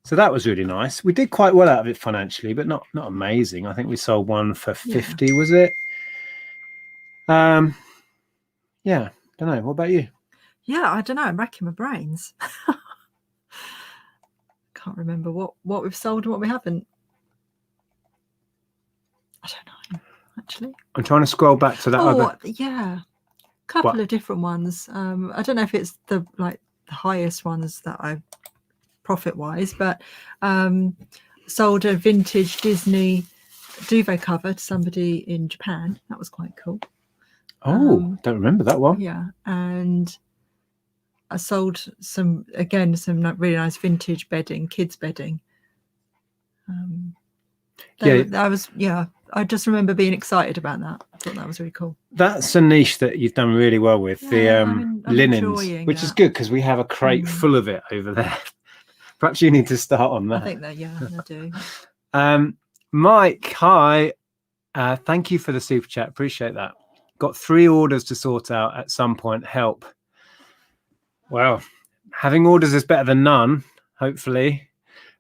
S2: So that was really nice. We did quite well out of it financially, but not amazing. I think we sold one for 50, was it? Yeah, don't know. What about you?
S1: Yeah, I don't know. I'm racking my brains. Can't remember what we've sold and what we haven't. I don't know, actually. I'm
S2: trying to scroll back to that other.
S1: Yeah, a couple of different ones. I don't know if it's the highest ones that I profit wise, but sold a vintage Disney duvet cover to somebody in Japan. That was quite cool.
S2: Don't remember that one.
S1: Yeah, and I sold some really nice vintage bedding, kids bedding. I just remember being excited about that. I thought that was really cool.
S2: That's a niche that you've done really well with, I'm linens, which is good, because we have a crate full of it over there. Perhaps you need to start on that.
S1: I think that, I do.
S2: Mike, hi. Thank you for the super chat. Appreciate that. Got 3 orders to sort out at some point. Help. Well, having orders is better than none, hopefully.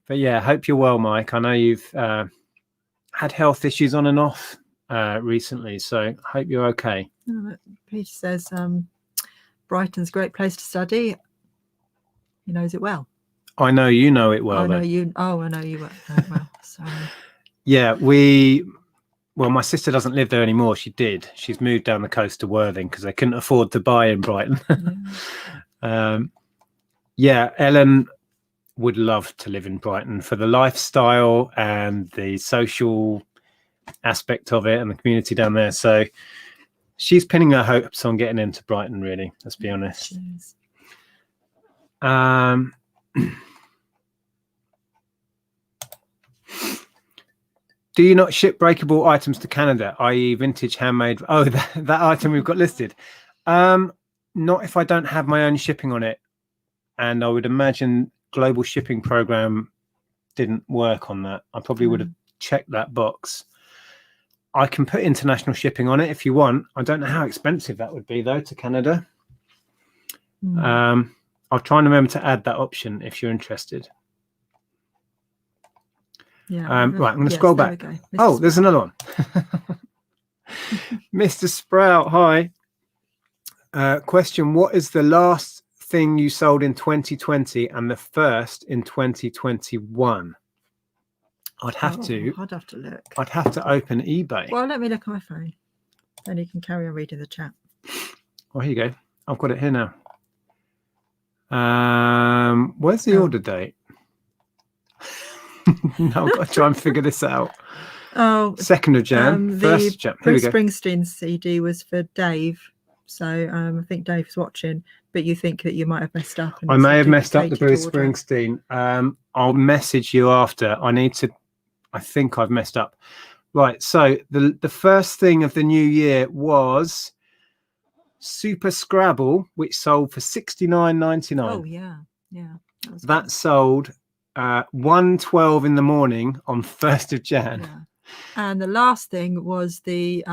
S2: But yeah, hope you're well, Mike. I know you've had health issues on and off recently, so hope you're okay.
S1: Peter says Brighton's a great place to study. He knows it well.
S2: I know you know it well.
S1: I know you know it well. Sorry.
S2: Yeah, well, my sister doesn't live there anymore. She did. She's moved down the coast to Worthing because they couldn't afford to buy in Brighton. Ellen would love to live in Brighton for the lifestyle and the social aspect of it and the community down there. So she's pinning her hopes on getting into Brighton, really, let's be honest. Do you not ship breakable items to Canada, i.e. vintage, handmade? Oh, that item we've got listed. Not if I don't have my own shipping on it. And I would imagine global shipping program didn't work on that. I probably would have checked that box. I can put international shipping on it if you want. I don't know how expensive that would be, though, to Canada. I'll try and remember to add that option if you're interested.
S1: Yeah.
S2: Right, I'm going to scroll back. Oh, there's another one. Mr. Sprout, hi. Question: what is the last thing you sold in 2020 and the first in 2021? I'd have to look. I'd have to open eBay.
S1: Well, let me look on my phone. Then you can carry on reading the chat.
S2: Well, here you go. I've got it here now. Where's the order date? No, I've got to try and figure this out. 2nd of Jan, 1st of Jan.
S1: Bruce Springsteen CD was for Dave. So I think Dave's watching, but you think that you might have messed up.
S2: I may have messed up the Bruce Springsteen. I'll message you after. I think I've messed up. Right, so the first thing of the new year was Super Scrabble, which sold for $69.99.
S1: Oh, yeah.
S2: That sold 1:12 in the morning on 1st of Jan.
S1: Yeah. And the last thing was the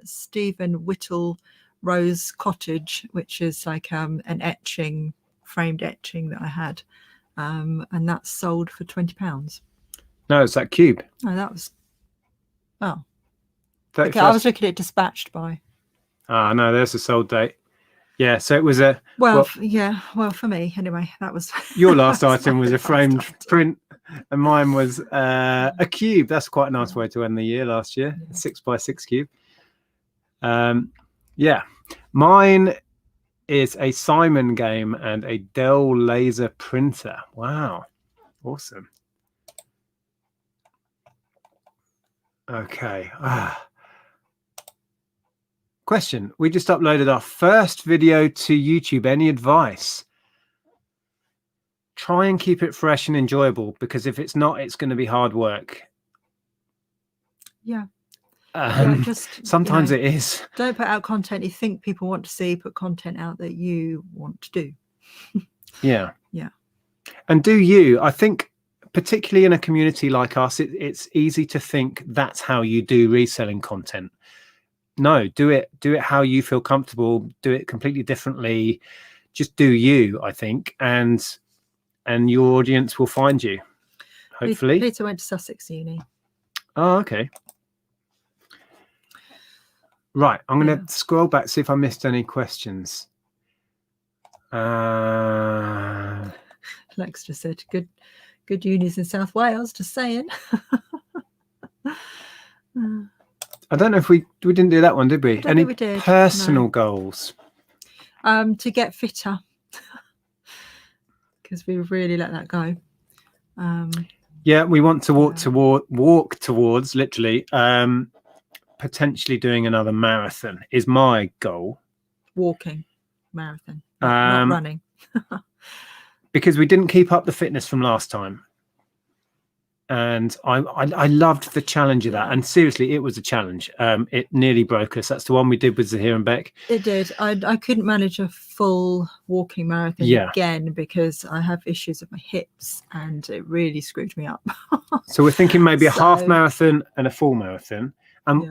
S1: Stephen Whittle Rose Cottage, which is like an framed etching that I had. And that sold for £20.
S2: No, it's that cube.
S1: No, that was... Oh.
S2: 31st.
S1: Okay, I was looking at dispatched by.
S2: Ah, no, there's the sold date. Yeah, so it was
S1: well, for me, anyway, that was...
S2: Your last item was a framed print. And mine was a cube. That's quite a nice way to end the year last year.
S1: Yeah.
S2: A 6x6 cube. Yeah, mine is a Simon game and a Dell laser printer. Wow, awesome. Okay. Question. We just uploaded our first video to YouTube. Any advice? Try and keep it fresh and enjoyable, because if it's not, it's going to be hard work.
S1: Yeah. Just
S2: sometimes it is.
S1: Don't put out content you think people want to see. Put content out that you want to do.
S2: Yeah.
S1: Yeah.
S2: And do you? I think, particularly in a community like us, it's easy to think that's how you do reselling content. No, do it how you feel comfortable. Do it completely differently. Just do you, I think, and your audience will find you, hopefully.
S1: Peter went to Sussex Uni.
S2: Oh, okay. Right, I'm going to scroll back, see if I missed any questions.
S1: Lex just said, good unis in South Wales, just saying.
S2: I don't know if we didn't do that one, did we? Any
S1: we did.
S2: Personal goals?
S1: To get fitter, because we really let that go.
S2: Yeah, we want to walk towards literally potentially doing another marathon is my goal.
S1: Walking marathon, not running.
S2: Because we didn't keep up the fitness from last time. And I loved the challenge of that. And seriously, it was a challenge. It nearly broke us. That's the one we did with Zahir and Beck.
S1: It did. I couldn't manage a full walking marathon again because I have issues with my hips and it really screwed me up.
S2: So we're thinking maybe a half marathon and a full marathon.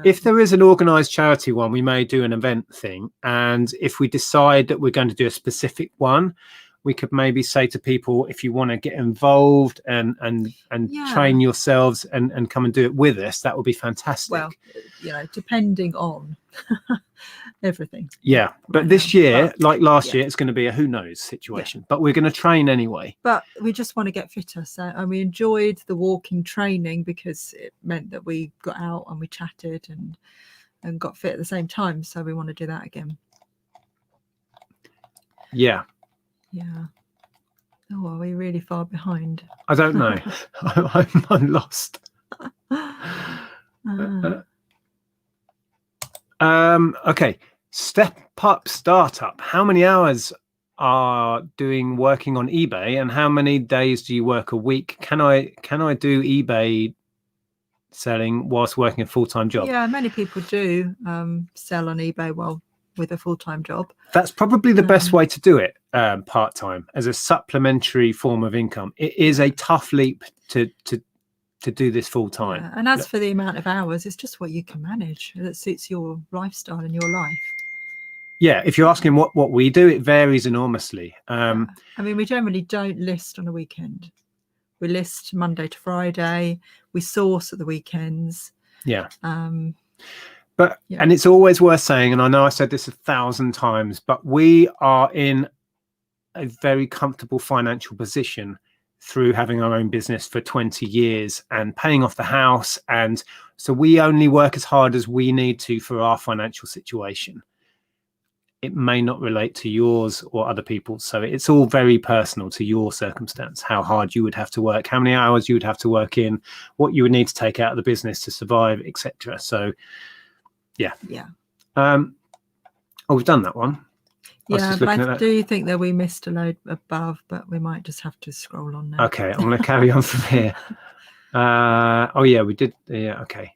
S2: If there is an organised charity one, we may do an event thing. And if we decide that we're going to do a specific one, we could maybe say to people, if you want to get involved and train yourselves and come and do it with us, that would be fantastic.
S1: Well, depending on everything.
S2: Yeah, but this year, like last year, it's going to be a who knows situation. But we're going to train anyway.
S1: But we just want to get fitter. And we enjoyed the walking training because it meant that we got out and we chatted and got fit at the same time. So we want to do that again.
S2: Yeah.
S1: Yeah. Oh, are we really far behind?
S2: I don't know. I'm lost. Okay. Step up startup. How many hours are working on eBay, and how many days do you work a week? Can I do eBay selling whilst working a full-time job?
S1: Yeah, many people do sell on eBay with a full-time job.
S2: That's probably the best way to do it, part-time, as a supplementary form of income. It is a tough leap to do this full-time.
S1: Yeah, and as for the amount of hours, it's just what you can manage that suits your lifestyle and your life.
S2: Yeah, if you're asking what we do, it varies enormously.
S1: I mean, we generally don't list on a weekend. We list Monday to Friday. We source at the weekends.
S2: Yeah. And it's always worth saying, and I know I said this 1,000 times, but we are in a very comfortable financial position through having our own business for 20 years and paying off the house. And so we only work as hard as we need to for our financial situation. It may not relate to yours or other people's. So it's all very personal to your circumstance, how hard you would have to work, how many hours you would have to work in, what you would need to take out of the business to survive, etc. So yeah. We've done that one.
S1: Yeah, but I do think that we missed a load above, but we might just have to scroll on now.
S2: Okay, I'm going to carry on from here. We did. Yeah, okay.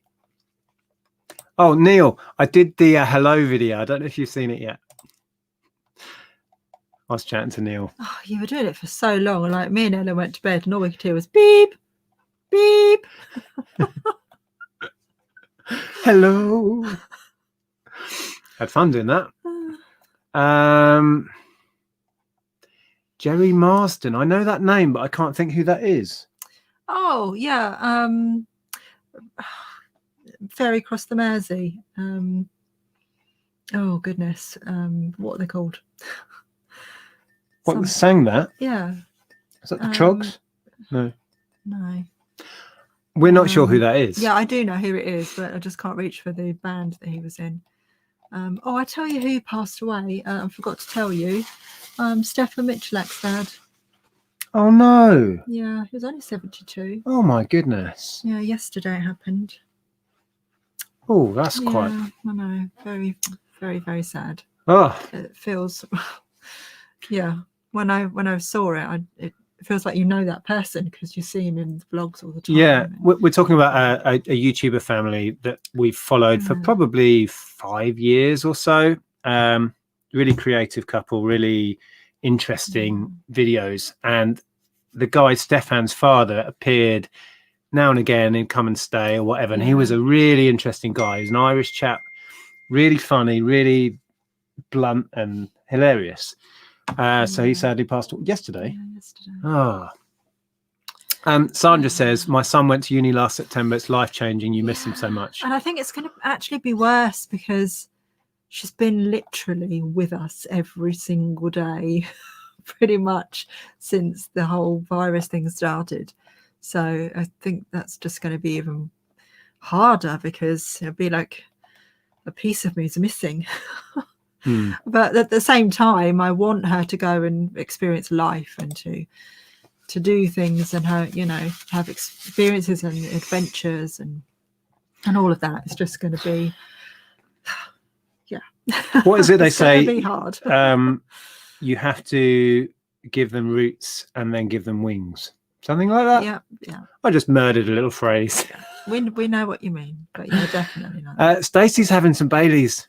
S2: Oh, Neil, I did the hello video. I don't know if you've seen it yet. I was chatting to Neil.
S1: Oh, you were doing it for so long. Like me and Ella went to bed and all we could hear was beep, beep.
S2: Hello. Had fun doing that. Jerry Marsden. I know that name, but I can't think who that is.
S1: Oh, yeah. Ferry Across the Mersey. Oh, goodness. What are they called?
S2: What sang that?
S1: Yeah.
S2: Is that the Trogs? No.
S1: No.
S2: We're not sure who that is.
S1: Yeah, I do know who it is, but I just can't reach for the band that he was in. Oh, I tell you who passed away. I forgot to tell you. Stefan Michalak's dad.
S2: Oh no.
S1: Yeah, he was only 72.
S2: Oh my goodness.
S1: Yeah, yesterday it happened.
S2: Oh, that's quite.
S1: I know. Very, very, very sad.
S2: Oh.
S1: It feels. Yeah. When I saw it, it feels like you know that person because you see him in the vlogs all the time.
S2: Yeah, we're talking about a YouTuber family that we've followed for probably 5 years or so. Really creative couple, really interesting videos. And the guy, Stefan's father, appeared now and again in Come and Stay or whatever. And he was a really interesting guy. He's an Irish chap, really funny, really blunt and hilarious. So he sadly passed away yesterday.
S1: Yeah, yesterday.
S2: Oh. Sandra says, my son went to uni last September. It's life-changing. You miss him so much.
S1: And I think it's going to actually be worse because she's been literally with us every single day, pretty much since the whole virus thing started. So I think that's just going to be even harder because it'll be like a piece of me is missing. But at the same time, I want her to go and experience life and to do things and her, have experiences and adventures and all of that. It's just going to be,
S2: What is it they say?
S1: It's going to be hard.
S2: You have to give them roots and then give them wings. Something like that?
S1: Yeah.
S2: I just murdered a little phrase.
S1: We know what you mean, but yeah, definitely not.
S2: Stacey's having some Baileys.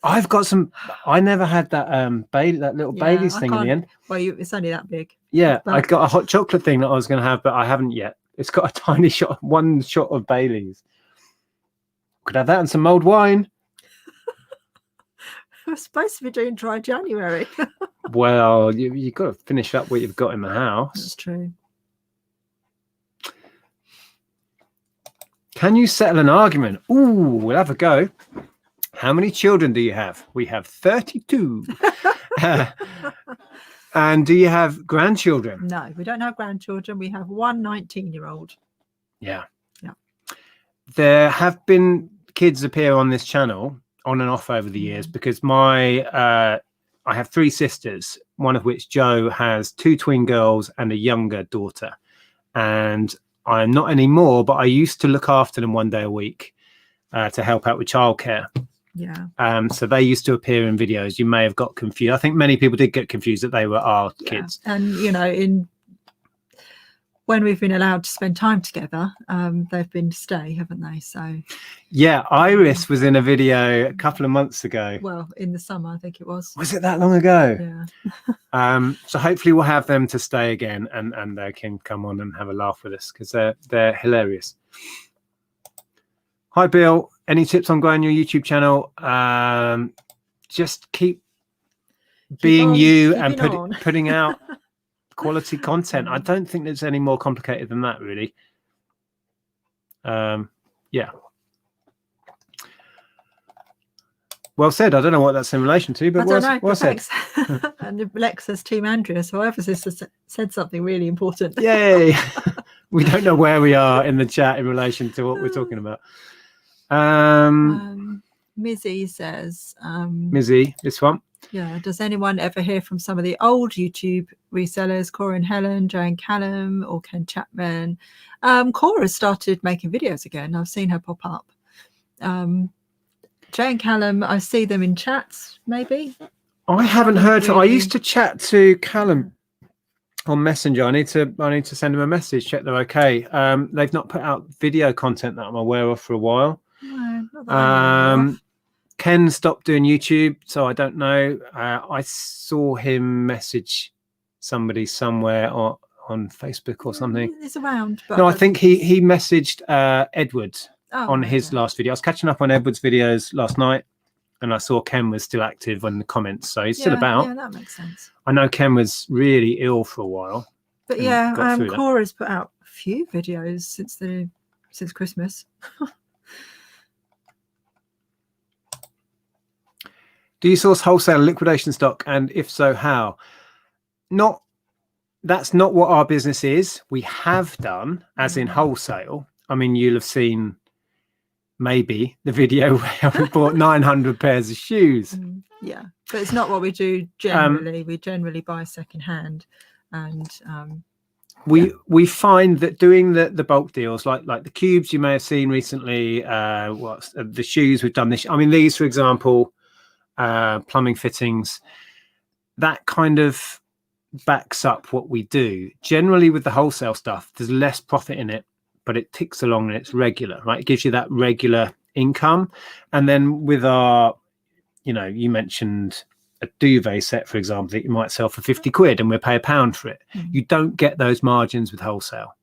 S2: I've got some. I never had that that little Baileys thing in the end.
S1: Well, it's only that big.
S2: Yeah, I got a hot chocolate thing that I was going to have, but I haven't yet. It's got a tiny one shot of Baileys. Could have that and some mulled wine.
S1: We're supposed to be doing dry January.
S2: Well, you've got to finish up what you've got in the house.
S1: That's true.
S2: Can you settle an argument? Ooh, we'll have a go. How many children do you have? We have 32. And do you have grandchildren?
S1: No, we don't have grandchildren. We have one 19-year-old.
S2: Yeah. There have been kids appear on this channel on and off over the years because I have 3 sisters, one of which, Jo, has 2 twin girls and a younger daughter. And I am not anymore, but I used to look after them one day a week to help out with childcare.
S1: Yeah.
S2: So they used to appear in videos. You may have got confused. I think many people did get confused that they were our kids.
S1: And when we've been allowed to spend time together, they've been to stay, haven't they? So
S2: yeah, Iris was in a video a couple of months ago.
S1: Well, in the summer, I think it was.
S2: Was it that long ago?
S1: Yeah.
S2: So hopefully we'll have them to stay again, and they can come on and have a laugh with us because they're hilarious. Hi, Bill. Any tips on growing your YouTube channel? Just keep being you and putting out quality content. I don't think there's any more complicated than that, really. Yeah. Well said. I don't know what that's in relation to, but well said.
S1: And Lex says Team Andrea, so whoever said something really important.
S2: Yay. We don't know where we are in the chat in relation to what we're talking about.
S1: Mizzy says
S2: Mizzy, this one.
S1: Yeah, does anyone ever hear from some of the old YouTube resellers, Cora and Helen, Joe and Callum, or Ken Chapman? Cora started making videos again. I've seen her pop up. Joe and Callum, I see them in chats, maybe.
S2: I haven't heard from. I used to chat to Callum on Messenger. I need to send him a message, check they're okay. They've not put out video content that I'm aware of for a while.
S1: No, not that I'm aware of.
S2: Ken stopped doing YouTube, so I don't know. I saw him message somebody somewhere on Facebook or something.
S1: He's around. But
S2: no, I think he messaged Edward on his last video. I was catching up on Edward's videos last night, and I saw Ken was still active in the comments, so he's still about.
S1: Yeah, that makes sense.
S2: I know Ken was really ill for a while.
S1: But yeah, Cora's put out a few videos since Christmas.
S2: Do you source wholesale liquidation stock, and if so, how? Not that's not what our business is. We have done, as in
S1: Mm.
S2: wholesale. I mean, you'll have seen maybe the video where we bought 900 pairs of shoes.
S1: Yeah, but it's not what we do generally. We generally buy secondhand, and
S2: we find that doing the bulk deals, like the cubes you may have seen recently, what's the shoes we've done this. I mean, these, for example, plumbing fittings, that kind of backs up what we do. Generally, with the wholesale stuff, there's less profit in it, but it ticks along and it's regular, right? It gives you that regular income. And then with our, you mentioned a duvet set, for example, that you might sell for 50 quid and we'll pay £1 for it. You don't get those margins with wholesale.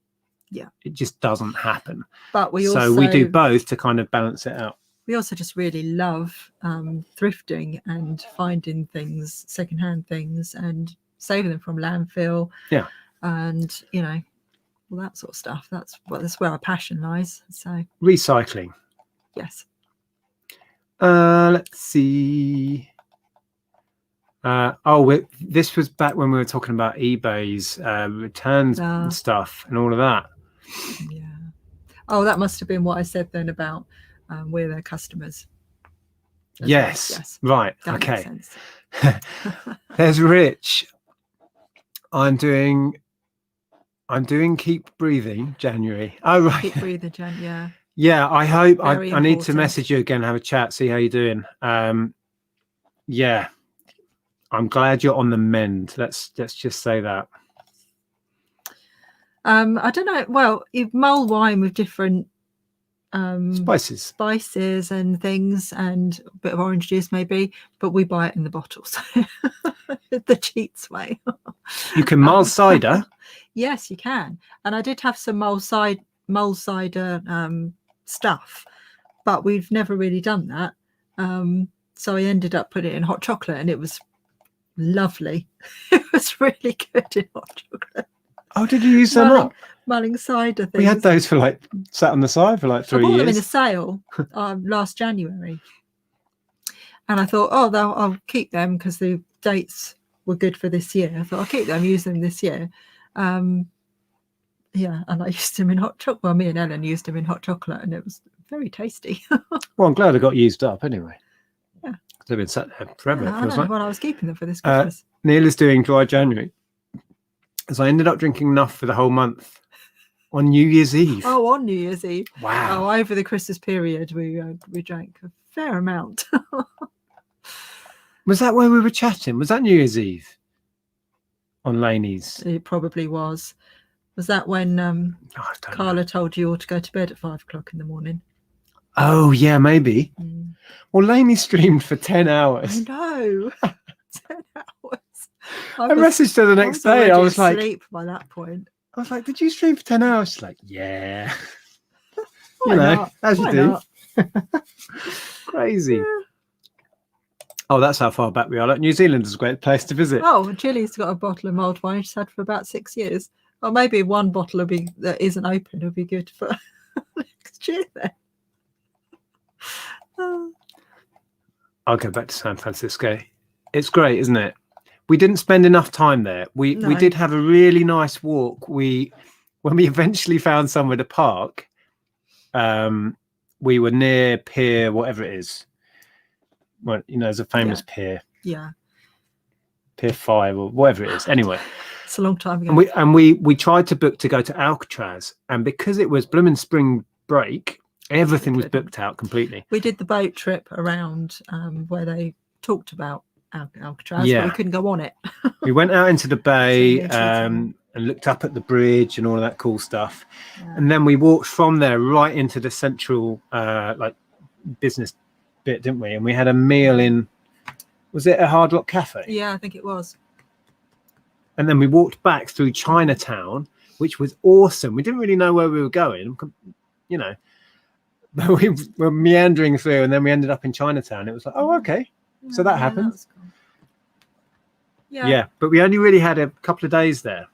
S1: Yeah,
S2: it just doesn't happen.
S1: But we
S2: do both to kind of balance it out.
S1: We also just really love thrifting and finding things, secondhand things, and saving them from landfill.
S2: Yeah,
S1: and all that sort of stuff. That's where our passion lies. So
S2: recycling.
S1: Yes.
S2: Let's see. This was back when we were talking about eBay's returns and stuff and all of that.
S1: Yeah. Oh, that must have been what I said then about we're their customers.
S2: Yes. Right.
S1: That
S2: okay.
S1: makes sense.
S2: There's Rich. I'm doing Keep Breathing January. Oh, right.
S1: Keep Breathing Jan. Yeah.
S2: Yeah. I hope
S1: Very
S2: I need to
S1: important.
S2: message you again, have a chat, see how you're doing. Yeah. I'm glad you're on the mend. Let's just say that.
S1: I don't know. Well, you mull wine with different spices and things, and a bit of orange juice maybe, but we buy it in the bottles. The cheats way.
S2: You can mull cider.
S1: Yes, you can. And I did have some mull cider stuff, but we've never really done that. So I ended up putting it in hot chocolate, and it was lovely. It was really good in hot chocolate.
S2: Oh, did you use them up?
S1: Mulling cider things.
S2: We had those for sat on the side for 3 years.
S1: I bought them in a sale last January, and I thought, I'll keep them because the dates were good for this year. I thought I'll keep them, use them this year. And I used them in hot chocolate. Well, me and Ellen used them in hot chocolate, and it was very tasty.
S2: Well, I'm glad I got used up anyway.
S1: Yeah,
S2: they've been sat there forever.
S1: I know. Well, I was keeping them for this Christmas.
S2: Neil is doing dry January, as I ended up drinking enough for the whole month on New Year's Eve.
S1: Oh, on New Year's Eve.
S2: Wow.
S1: Oh, over the Christmas period, we drank a fair amount.
S2: Was that where we were chatting? Was that New Year's Eve on Laney's?
S1: It probably was. Was that when Carla told you all to go to bed at 5 o'clock in the morning?
S2: Oh, yeah, maybe. Well, Laney streamed for 10 hours.
S1: I know. 10 hours.
S2: I messaged her the next day. I was like,
S1: asleep by that point.
S2: I was like, did you stream for 10 hours? She's like, yeah.
S1: Not?
S2: As you do. Crazy.
S1: Yeah.
S2: Oh, that's how far back we are. Like, New Zealand is a great place to visit.
S1: Oh, Chili's got a bottle of mulled wine she's had for about 6 years. Or maybe one bottle that isn't open will be good for next year then.
S2: I'll go back to San Francisco. It's great, isn't it? We didn't spend enough time there. We did have a really nice walk. When we eventually found somewhere to park, we were near Pier, whatever it is. Well, there's a famous pier. Yeah. Pier 5 or whatever it is. Anyway.
S1: It's a long time ago.
S2: And we tried to book to go to Alcatraz, and because it was blooming spring break, everything was booked out completely.
S1: We did the boat trip around where they talked about Alcatraz, but we couldn't go on it.
S2: We went out into the bay and looked up at the bridge and all of that cool stuff. Yeah. And then we walked from there right into the central business bit, didn't we? And we had a meal in, was it a Hard Rock Cafe?
S1: Yeah, I think it was.
S2: And then we walked back through Chinatown, which was awesome. We didn't really know where we were going, but we were meandering through, and then we ended up in Chinatown. It was like, oh, okay. So that happened. That cool. Yeah, but we only really had a couple of days there.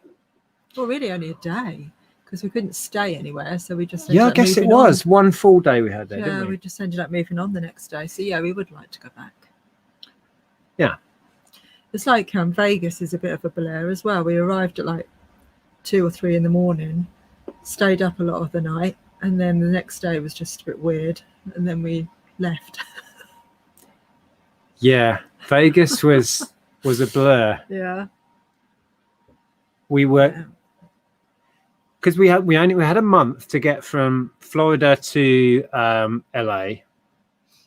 S1: Well, really only a day, because we couldn't stay anywhere. So we just
S2: I guess it was one full day we had there, didn't we?
S1: Yeah, we just ended up moving on the next day. So yeah, we would like to go back.
S2: Yeah.
S1: It's like Vegas is a bit of a blur as well. We arrived at like 2 or 3 in the morning, stayed up a lot of the night, and then the next day was just a bit weird, and then we left.
S2: Yeah, Vegas was a blur.
S1: Yeah.
S2: We were, because we had a month to get from Florida to LA,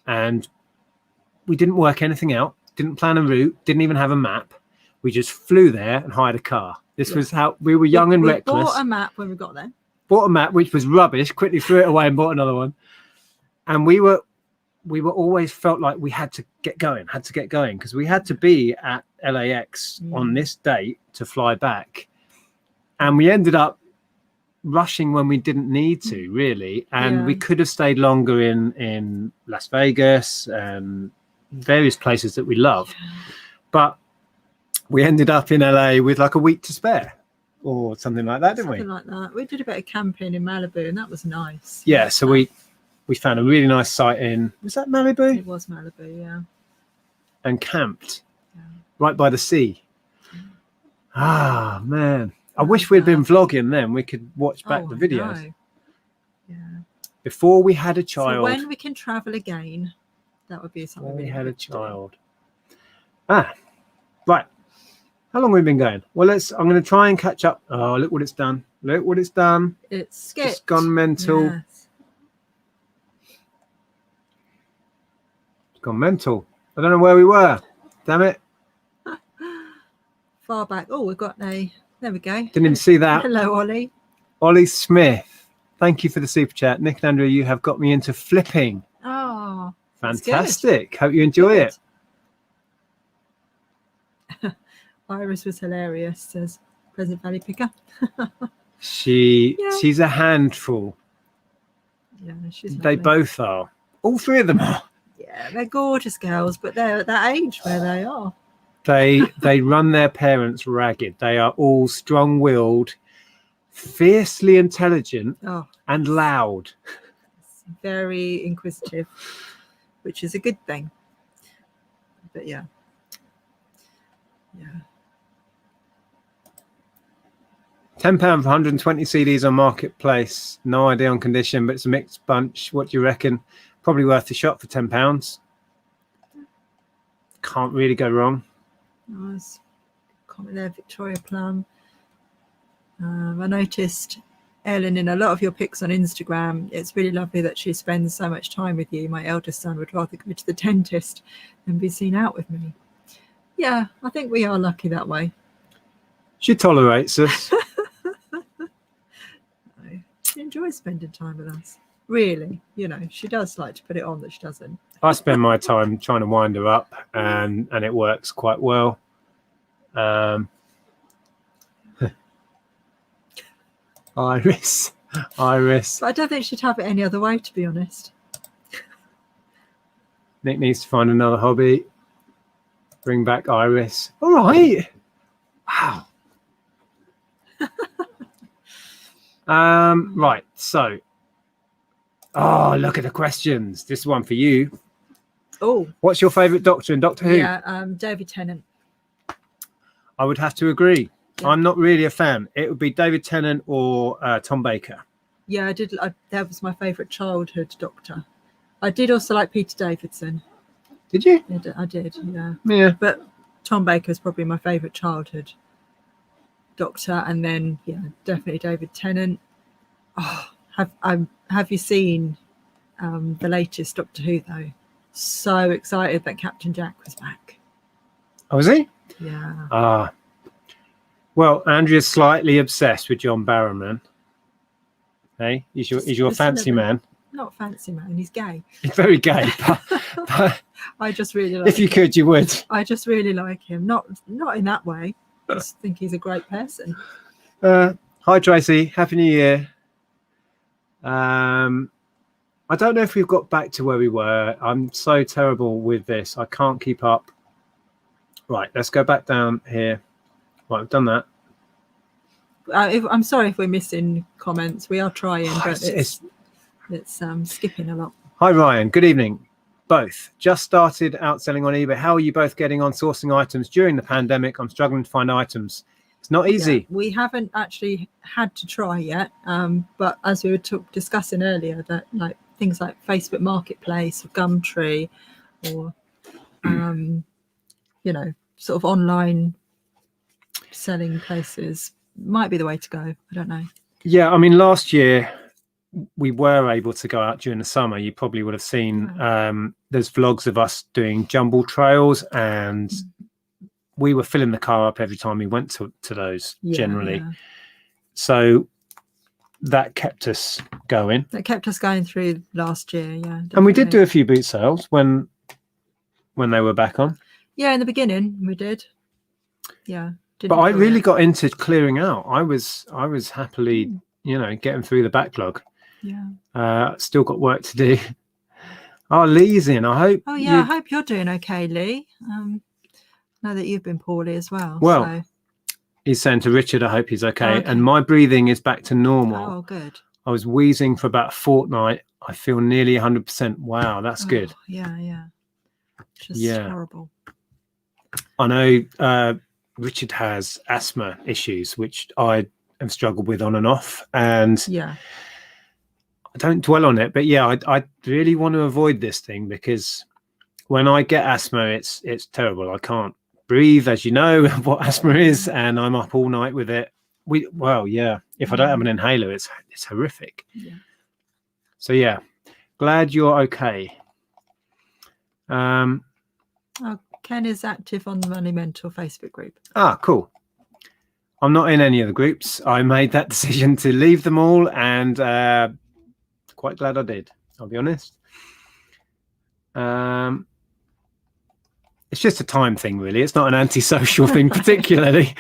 S2: and we didn't work anything out, didn't plan a route, didn't even have a map. We just flew there and hired a car. This was how we were young and
S1: we
S2: reckless.
S1: Bought a map when we got there.
S2: Bought a map which was rubbish, quickly threw it away and bought another one. And we were always felt like we had to get going because we had to be at LAX on this date to fly back. And we ended up rushing when we didn't need to, really. And we could have stayed longer in Las Vegas and various places that we love. But we ended up in LA with like a week to spare or something like that, didn't we?
S1: Something like that. We did a bit of camping in Malibu, and that was nice.
S2: Yeah, so we found a really nice site was that Malibu?
S1: It was Malibu, yeah.
S2: And camped right by the sea. Ah, man. I wish we'd been vlogging then. We could watch back the videos.
S1: Yeah.
S2: Before we had a child.
S1: So when we can travel again, that would be something.
S2: When we had a child. Right. How long have we been going? Well, I'm going to try and catch up. Oh, look what it's done. Look what it's done.
S1: It's skipped.
S2: It's gone mental.
S1: Yes.
S2: It's gone mental. I don't know where we were. Damn it.
S1: Far back. Oh, we've got there we go.
S2: Didn't even see that.
S1: Hello, Ollie.
S2: Ollie Smith. Thank you for the super chat. Nick and Andrea, you have got me into flipping.
S1: Oh,
S2: fantastic. Hope you enjoy it.
S1: Iris was hilarious, says Pleasant Valley Picker.
S2: She's a handful.
S1: Yeah, she's
S2: They
S1: lovely.
S2: both are. All three of them are.
S1: Yeah, they're gorgeous girls, but they're at that age where they are.
S2: They run their parents ragged. They are all strong-willed, fiercely intelligent, and loud.
S1: Very inquisitive, which is a good thing. But yeah.
S2: £10 for 120 CDs on Marketplace. No idea on condition, but it's a mixed bunch. What do you reckon? Probably worth a shot for £10. Can't really go wrong.
S1: Nice comment there, Victoria Plum. I noticed, Ellen, in a lot of your pics on Instagram, it's really lovely that she spends so much time with you. My eldest son would rather go to the dentist than be seen out with me. Yeah, I think we are lucky that way.
S2: She tolerates us.
S1: She enjoys spending time with us. Really, she does like to put it on that she doesn't.
S2: I spend my time trying to wind her up, and it works quite well. Iris.
S1: But I don't think she'd have it any other way, to be honest.
S2: Nick needs to find another hobby. Bring back Iris. All right. Wow. Right. So, look at the questions. This is one for you.
S1: Oh.
S2: What's your favourite Doctor in Doctor Who?
S1: Yeah, David Tennant.
S2: I would have to agree.
S1: Yeah.
S2: I'm not really a fan. It would be David Tennant or Tom Baker.
S1: Yeah, I did. That was my favourite childhood Doctor. I did also like Peter Davison.
S2: Did you?
S1: I did, yeah.
S2: Yeah.
S1: But Tom Baker is probably my favourite childhood Doctor, and then definitely David Tennant. Oh, have you seen the latest Doctor Who though? So excited that Captain Jack was back.
S2: Oh, is he?
S1: Yeah.
S2: Well, Andrea's slightly obsessed with John Barrowman. Hey, he's your fancy man.
S1: Not fancy man, he's gay.
S2: He's very gay, but
S1: I just really like
S2: if you could, you would.
S1: I just really like him. Not in that way. I just think he's a great person.
S2: Hi Tracy, Happy New Year. I don't know if we've got back to where we were. I'm so terrible with this. I can't keep up. Right, let's go back down here. Right, I've done that.
S1: I'm sorry if we're missing comments. We are trying, but it's skipping a lot.
S2: Hi Ryan, good evening. both. Just started out selling on eBay. How are you both getting on sourcing items during the pandemic? I'm struggling to find items. It's not easy.
S1: Yeah, we haven't actually had to try yet, but as we were discussing earlier, that like things like Facebook Marketplace or Gumtree, or sort of online selling places might be the way to go. I don't know.
S2: Yeah, I mean, last year we were able to go out during the summer. You probably would have seen there's vlogs of us doing jumble trails, and we were filling the car up every time we went to those generally. Yeah. So that kept us going.
S1: That kept us going through last year, yeah. Definitely.
S2: And we did do a few boot sales when they were back on.
S1: Yeah, in the beginning we did. Yeah.
S2: But I really got into clearing out. I was happily, getting through the backlog.
S1: Yeah.
S2: Still got work to do. Oh, Lee's in. I hope.
S1: Oh yeah, I hope you're doing okay, Lee. Know that you've been poorly as well.
S2: Well,
S1: so.
S2: He's saying to Richard, I hope he's okay.
S1: Okay.
S2: And my breathing is back to normal.
S1: Oh, good.
S2: I was wheezing for about a fortnight. I feel nearly 100%. Wow, that's good.
S1: Yeah. Just horrible.
S2: I know Richard has asthma issues, which I have struggled with on and off. And I don't dwell on it. But yeah, I really want to avoid this thing, because when I get asthma, it's terrible. I can't breathe, as you know what asthma is, and I'm up all night with it. If I don't have an inhaler, it's horrific. So yeah, glad you're okay.
S1: Ken is active on the Money Mentor Facebook group.
S2: Cool. I'm not in any of the groups. I made that decision to leave them all, and quite glad I did, I'll be honest. It's just a time thing, really. It's not an antisocial thing particularly.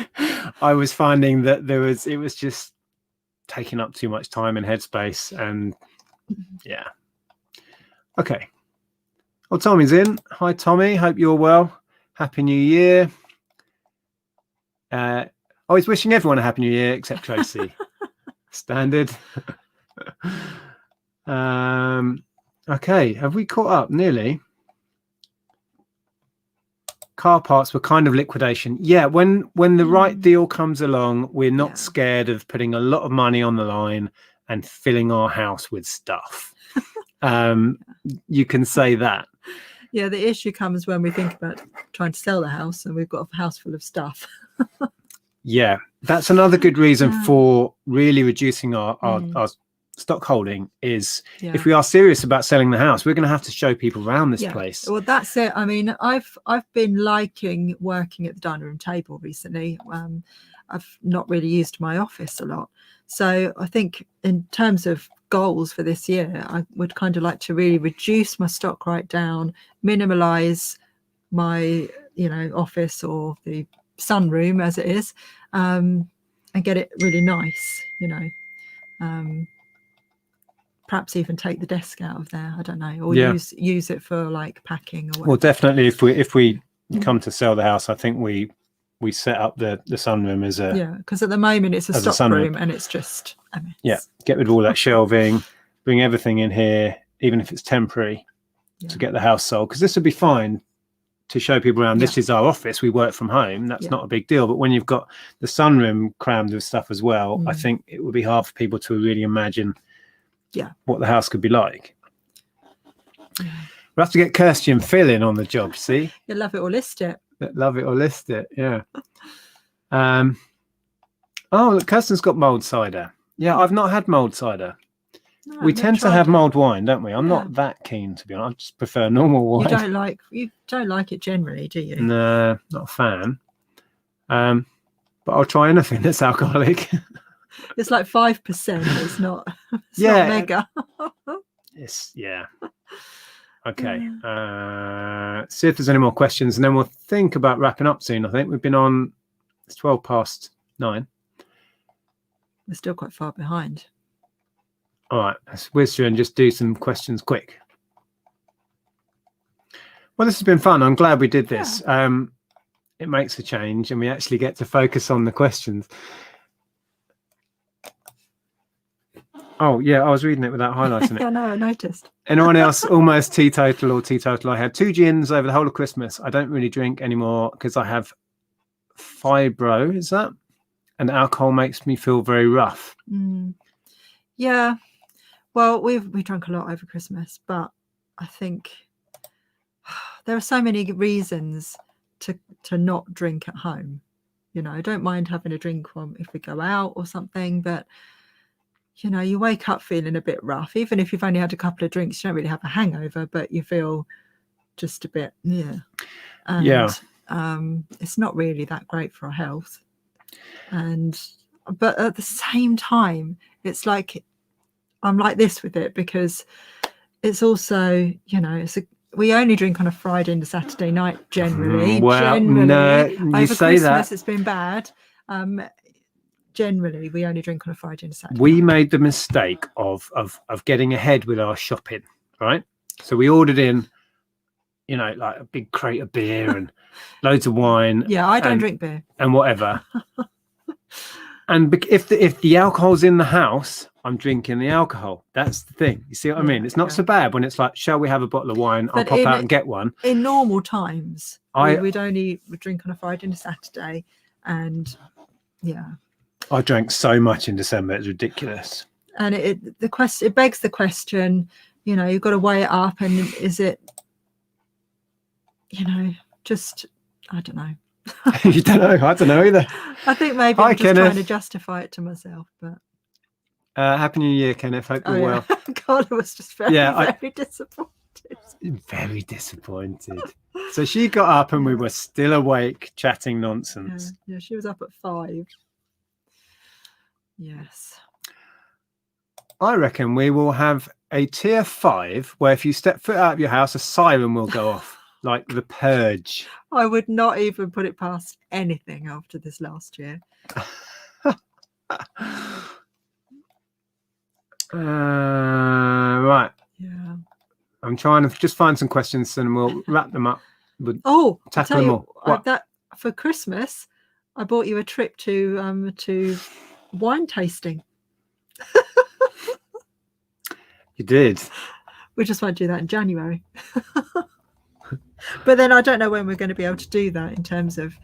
S2: I was finding that it was just taking up too much time and headspace, and yeah. Okay. Well, Tommy's in. Hi, Tommy. Hope you're well. Happy New Year. He's wishing everyone a Happy New Year except Tracy. Standard. Okay. Have we caught up nearly? Car parts were kind of liquidation. Yeah, when the right deal comes along, we're not scared of putting a lot of money on the line and filling our house with stuff. You can say that.
S1: Yeah, the issue comes when we think about trying to sell the house and we've got a house full of stuff.
S2: Yeah, that's another good reason for really reducing our stock holding is if we are serious about selling the house, we're going to have to show people around this place.
S1: Well, that's it. I mean, I've been liking working at the dining room table recently. I've not really used my office a lot. So I think in terms of goals for this year, I would kind of like to really reduce my stock right down, minimalize my office or the sunroom as it is, and get it really nice, perhaps even take the desk out of there, I don't know, or use it for like packing or whatever. Well,
S2: definitely if we come to sell the house, I think we set up the sunroom as a
S1: because at the moment it's a stock room and it's just a mess.
S2: Get rid of all that shelving, bring everything in here, even if it's temporary, to get the house sold, because this would be fine to show people around. This is our office, we work from home, that's not a big deal. But when you've got the sunroom crammed with stuff as well, I think it would be hard for people to really imagine what the house could be like. We'll have to get Kirsty and Phil in on the job, see?
S1: You'll love it or list it.
S2: Love it or list it, look, Kirsten's got mulled cider. I've not had mulled cider. No, we tend to have mulled wine, don't we? I'm not that keen, to be honest. I just prefer normal wine.
S1: You don't like it generally, do you?
S2: No, not a fan. But I'll try anything that's alcoholic.
S1: It's like 5%. It's not mega.
S2: Okay. See if there's any more questions, and then we'll think about wrapping up soon. I think we've been on. It's 9:12.
S1: We're still quite far behind.
S2: All right, let's whiz through and just do some questions quick. Well, this has been fun. I'm glad we did this. It makes a change, and we actually get to focus on the questions. Oh, yeah, I was reading it without highlighting it.
S1: I know, I noticed.
S2: Anyone else almost teetotal or teetotal? I had 2 gins over the whole of Christmas. I don't really drink anymore because I have fibro, is that? And alcohol makes me feel very rough.
S1: Yeah. Well, we drank a lot over Christmas, but I think there are so many reasons to not drink at home. You know, I don't mind having a drink if we go out or something, but you know, you wake up feeling a bit rough. Even if you've only had a couple of drinks, you don't really have a hangover, but you feel just a bit, and it's not really that great for our health. But at the same time, it's like I'm like this with it because it's also, you know, we only drink on a Friday and a Saturday night generally.
S2: Well, no, you
S1: over
S2: say
S1: Christmas,
S2: that.
S1: it's been bad. Generally, we only drink on a Friday and a Saturday.
S2: We made the mistake of getting ahead with our shopping, right? So we ordered in, you know, like a big crate of beer and loads of wine.
S1: Yeah, I don't drink beer
S2: and whatever. And if the alcohol's in the house, I'm drinking the alcohol. That's the thing. You see what I mean? It's not so bad when it's like, shall we have a bottle of wine? I'll pop out and get one.
S1: In normal times, we'd only drink on a Friday and a Saturday, and I
S2: drank so much in December, it's ridiculous.
S1: And it begs the question, you know, you've got to weigh it up, and is it, you know, just I don't know.
S2: You don't know? I don't know either.
S1: I think maybe I'm just trying to justify it to myself, but
S2: Happy New Year, Kenneth. Hope you're well.
S1: God, I was just very disappointed.
S2: Very disappointed. So she got up and we were still awake chatting nonsense.
S1: Yeah, she was up at 5. Yes.
S2: I reckon we will have a tier 5 where if you step foot out of your house, a siren will go off, like the Purge.
S1: I would not even put it past anything after this last year.
S2: Right.
S1: Yeah.
S2: I'm trying to just find some questions and we'll wrap them up.
S1: Tackle them all. That for Christmas, I bought you a trip to wine tasting.
S2: You did.
S1: We just won't do that in January. But then I don't know when we're going to be able to do that in terms of,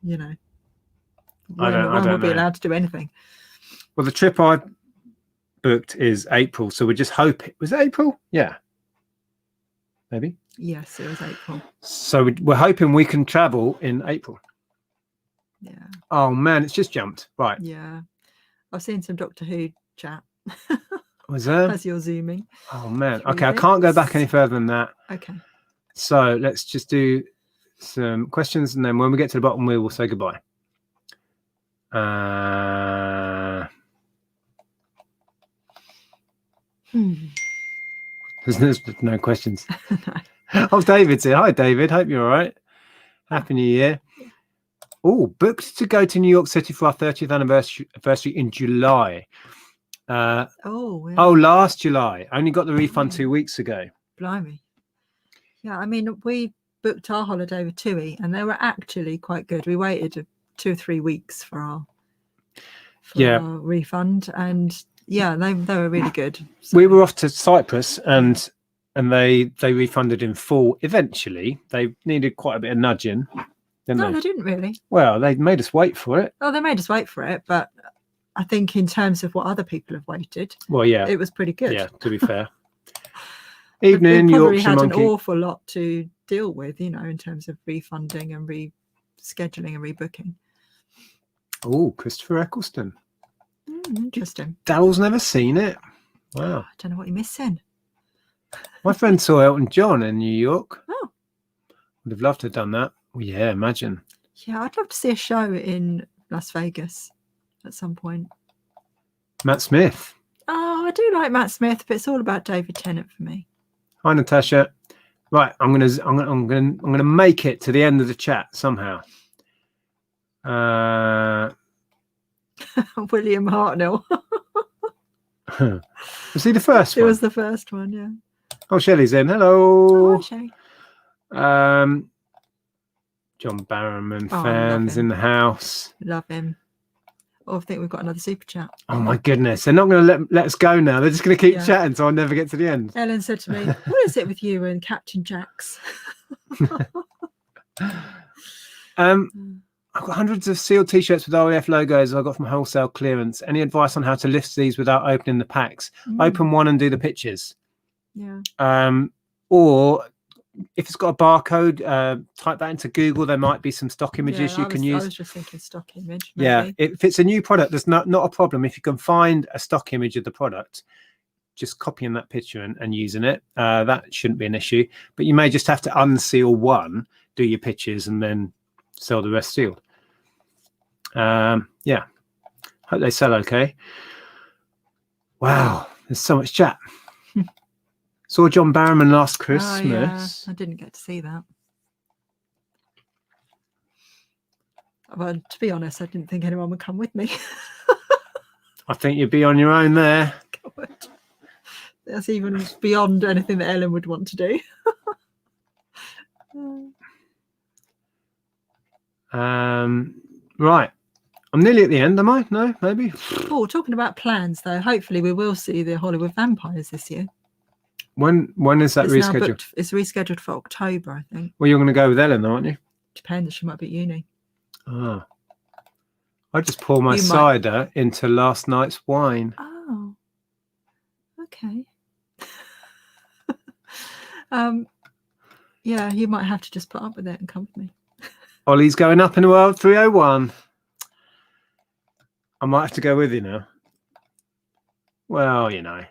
S1: you know, when we'll be allowed to do anything.
S2: Well, the trip I booked is April, so we just hope was it April? Yeah, maybe.
S1: Yes, it was April.
S2: So we're hoping we can travel in April.
S1: Yeah.
S2: Oh man, it's just jumped. Right.
S1: Yeah, I've seen some Doctor Who chat.
S2: Was there?
S1: As you're zooming.
S2: Oh man. Okay, I can't go back any further than that.
S1: Okay.
S2: So let's just do some questions, and then when we get to the bottom, we will say goodbye. There's no questions. No. Oh, David's here. Hi, David. Hope you're all right. Happy New Year. Oh, booked to go to New York City for our 30th anniversary in July. Last July. I only got the refund 2 weeks ago.
S1: Blimey. Yeah, I mean, we booked our holiday with TUI, and they were actually quite good. We waited 2 or 3 weeks for our refund, and they were really good. So.
S2: We were off to Cyprus, and they refunded in full. Eventually, they needed quite a bit of nudging.
S1: No, they didn't really.
S2: Well, they made us wait for it.
S1: Oh, they made us wait for it, but I think in terms of what other people have waited, it was pretty good.
S2: Yeah, to be fair. Evening,
S1: we probably
S2: Yorkshire
S1: had
S2: Monkey.
S1: an awful lot to deal with, you know, in terms of refunding and rescheduling and rebooking.
S2: Oh, Christopher Eccleston.
S1: Interesting.
S2: Daryl's never seen it. Wow.
S1: I don't know what you're missing.
S2: My friend saw Elton John in New York.
S1: Oh.
S2: Would have loved to have done that. Well, yeah, imagine.
S1: Yeah, I'd love to see a show in Las Vegas at some point.
S2: Matt Smith.
S1: Oh, I do like Matt Smith, but it's all about David Tennant for me.
S2: Hi, Natasha. Right, I'm gonna make it to the end of the chat somehow.
S1: William Hartnell.
S2: Was he the first one?
S1: It was the first one, yeah.
S2: Oh, Shelley's in. Hello.
S1: Oh, hi, Shelley.
S2: John Barrowman fans in the house.
S1: Love him. I think we've got another super chat.
S2: Oh my goodness. They're not going to let us go now. They're just going to keep
S1: Yeah.
S2: chatting, so I'll never get to the end.
S1: Ellen said to me, what is it with you and Captain Jacks?
S2: I've got hundreds of sealed t-shirts with RAF logos I got from wholesale clearance. Any advice on how to lift these without opening the packs? Open one and do the pictures.
S1: Yeah.
S2: Or if it's got a barcode, type that into Google. There might be some stock images you can use.
S1: I was just thinking stock image. Maybe.
S2: Yeah, if it's a new product, there's not a problem. If you can find a stock image of the product, just copying that picture and using it, that shouldn't be an issue. But you may just have to unseal one, do your pictures, and then sell the rest sealed. Yeah, hope they sell okay. Wow, there's so much chat. Saw John Barrowman last Christmas.
S1: Oh, yeah. I didn't get to see that. Well, to be honest, I didn't think anyone would come with me.
S2: I think you'd be on your own there.
S1: God. That's even beyond anything that Ellen would want to do.
S2: Right. I'm nearly at the end, am I? No, maybe.
S1: Oh, talking about plans, though, hopefully we will see the Hollywood Vampires this year.
S2: When is that rescheduled?
S1: It's rescheduled for October, I think.
S2: Well, you're going to go with Ellen, aren't you?
S1: Depends. She might be at uni.
S2: Ah. I just pour my cider into last night's wine.
S1: Oh. Okay. Yeah, you might have to just put up with it and come with me.
S2: Ollie's going up in the world 301. I might have to go with you now. Well, you know.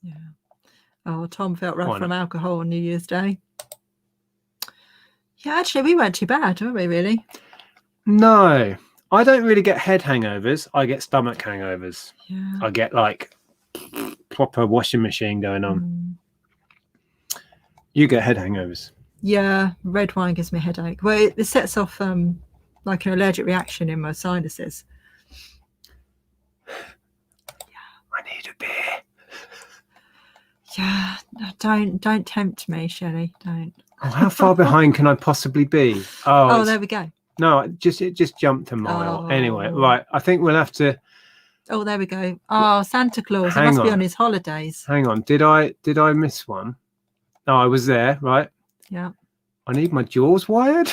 S1: Yeah. Oh, Tom felt rough from alcohol on New Year's Day. Yeah, actually, we weren't too bad, weren't we, really?
S2: No. I don't really get head hangovers. I get stomach hangovers.
S1: Yeah.
S2: I get, like, proper washing machine going on. You get head hangovers. Yeah,
S1: red wine gives me a headache. Well, it sets off like an allergic reaction in my sinuses.
S2: I need a beer.
S1: Yeah, don't tempt me, Shelley. Don't.
S2: Oh, how far behind can I possibly be?
S1: Oh, there we go.
S2: No, it just jumped a mile. Anyway, right. I think we'll have to.
S1: Oh, there we go. Oh, Santa Claus. He must be on his holidays.
S2: Hang on. Did I miss one? No, I was there, right?
S1: Yeah.
S2: I need my jaws wired.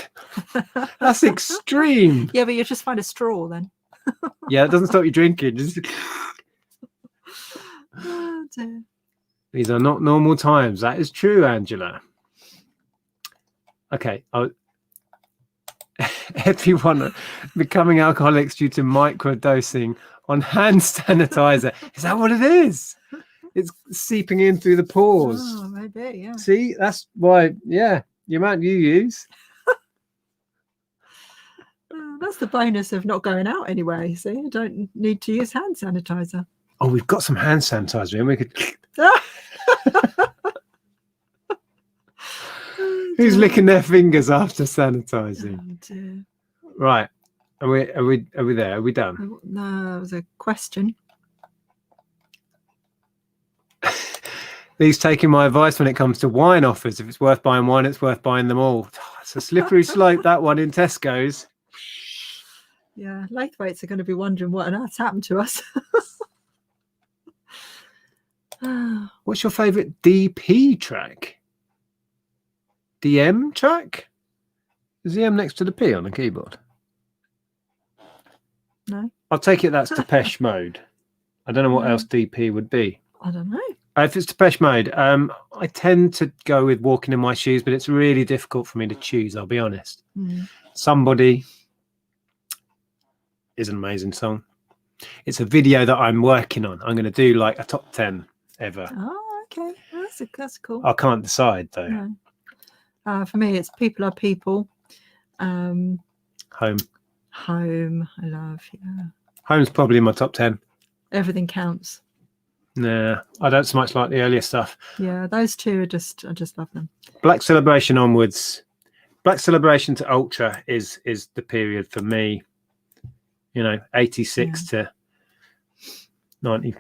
S2: That's extreme.
S1: Yeah, but you just find a straw then.
S2: Yeah, it doesn't stop you drinking. Just...
S1: Oh, dear.
S2: These are not normal times. That is true, Angela. Okay. Everyone becoming alcoholics due to microdosing on hand sanitizer. Is that what it is? It's seeping in through the pores.
S1: Oh, maybe, yeah.
S2: See, that's why, yeah, the amount you use.
S1: That's the bonus of not going out anyway. See, I don't need to use hand sanitizer.
S2: Oh, we've got some hand sanitizer and we could. Who's licking their fingers after sanitizing?
S1: Oh, dear.
S2: Right. Are we there? Are we done?
S1: No, it was a question.
S2: He's taking my advice when it comes to wine offers. If it's worth buying wine, it's worth buying them all. It's a slippery slope, that one in Tesco's.
S1: Yeah, Laithwaites are going to be wondering what on earth's happened to us.
S2: What's your favourite DP track? DM track? Is the M next to the P on the keyboard?
S1: No.
S2: I'll take it that's Depeche Mode. I don't know what else DP would be.
S1: I don't know.
S2: If it's Depeche Mode, I tend to go with Walking in My Shoes, but it's really difficult for me to choose, I'll be honest. Somebody is an amazing song. It's a video that I'm working on. I'm going to do like a top 10 ever.
S1: Oh, okay. That's cool.
S2: I can't decide though.
S1: No. For me, it's People Are People.
S2: Home.
S1: I love, yeah.
S2: Home's probably in my top 10.
S1: Everything Counts.
S2: Nah, I don't so much like the earlier stuff.
S1: Yeah, those two I just love them.
S2: Black Celebration onwards. Black Celebration to Ultra is the period for me. 86 to 90.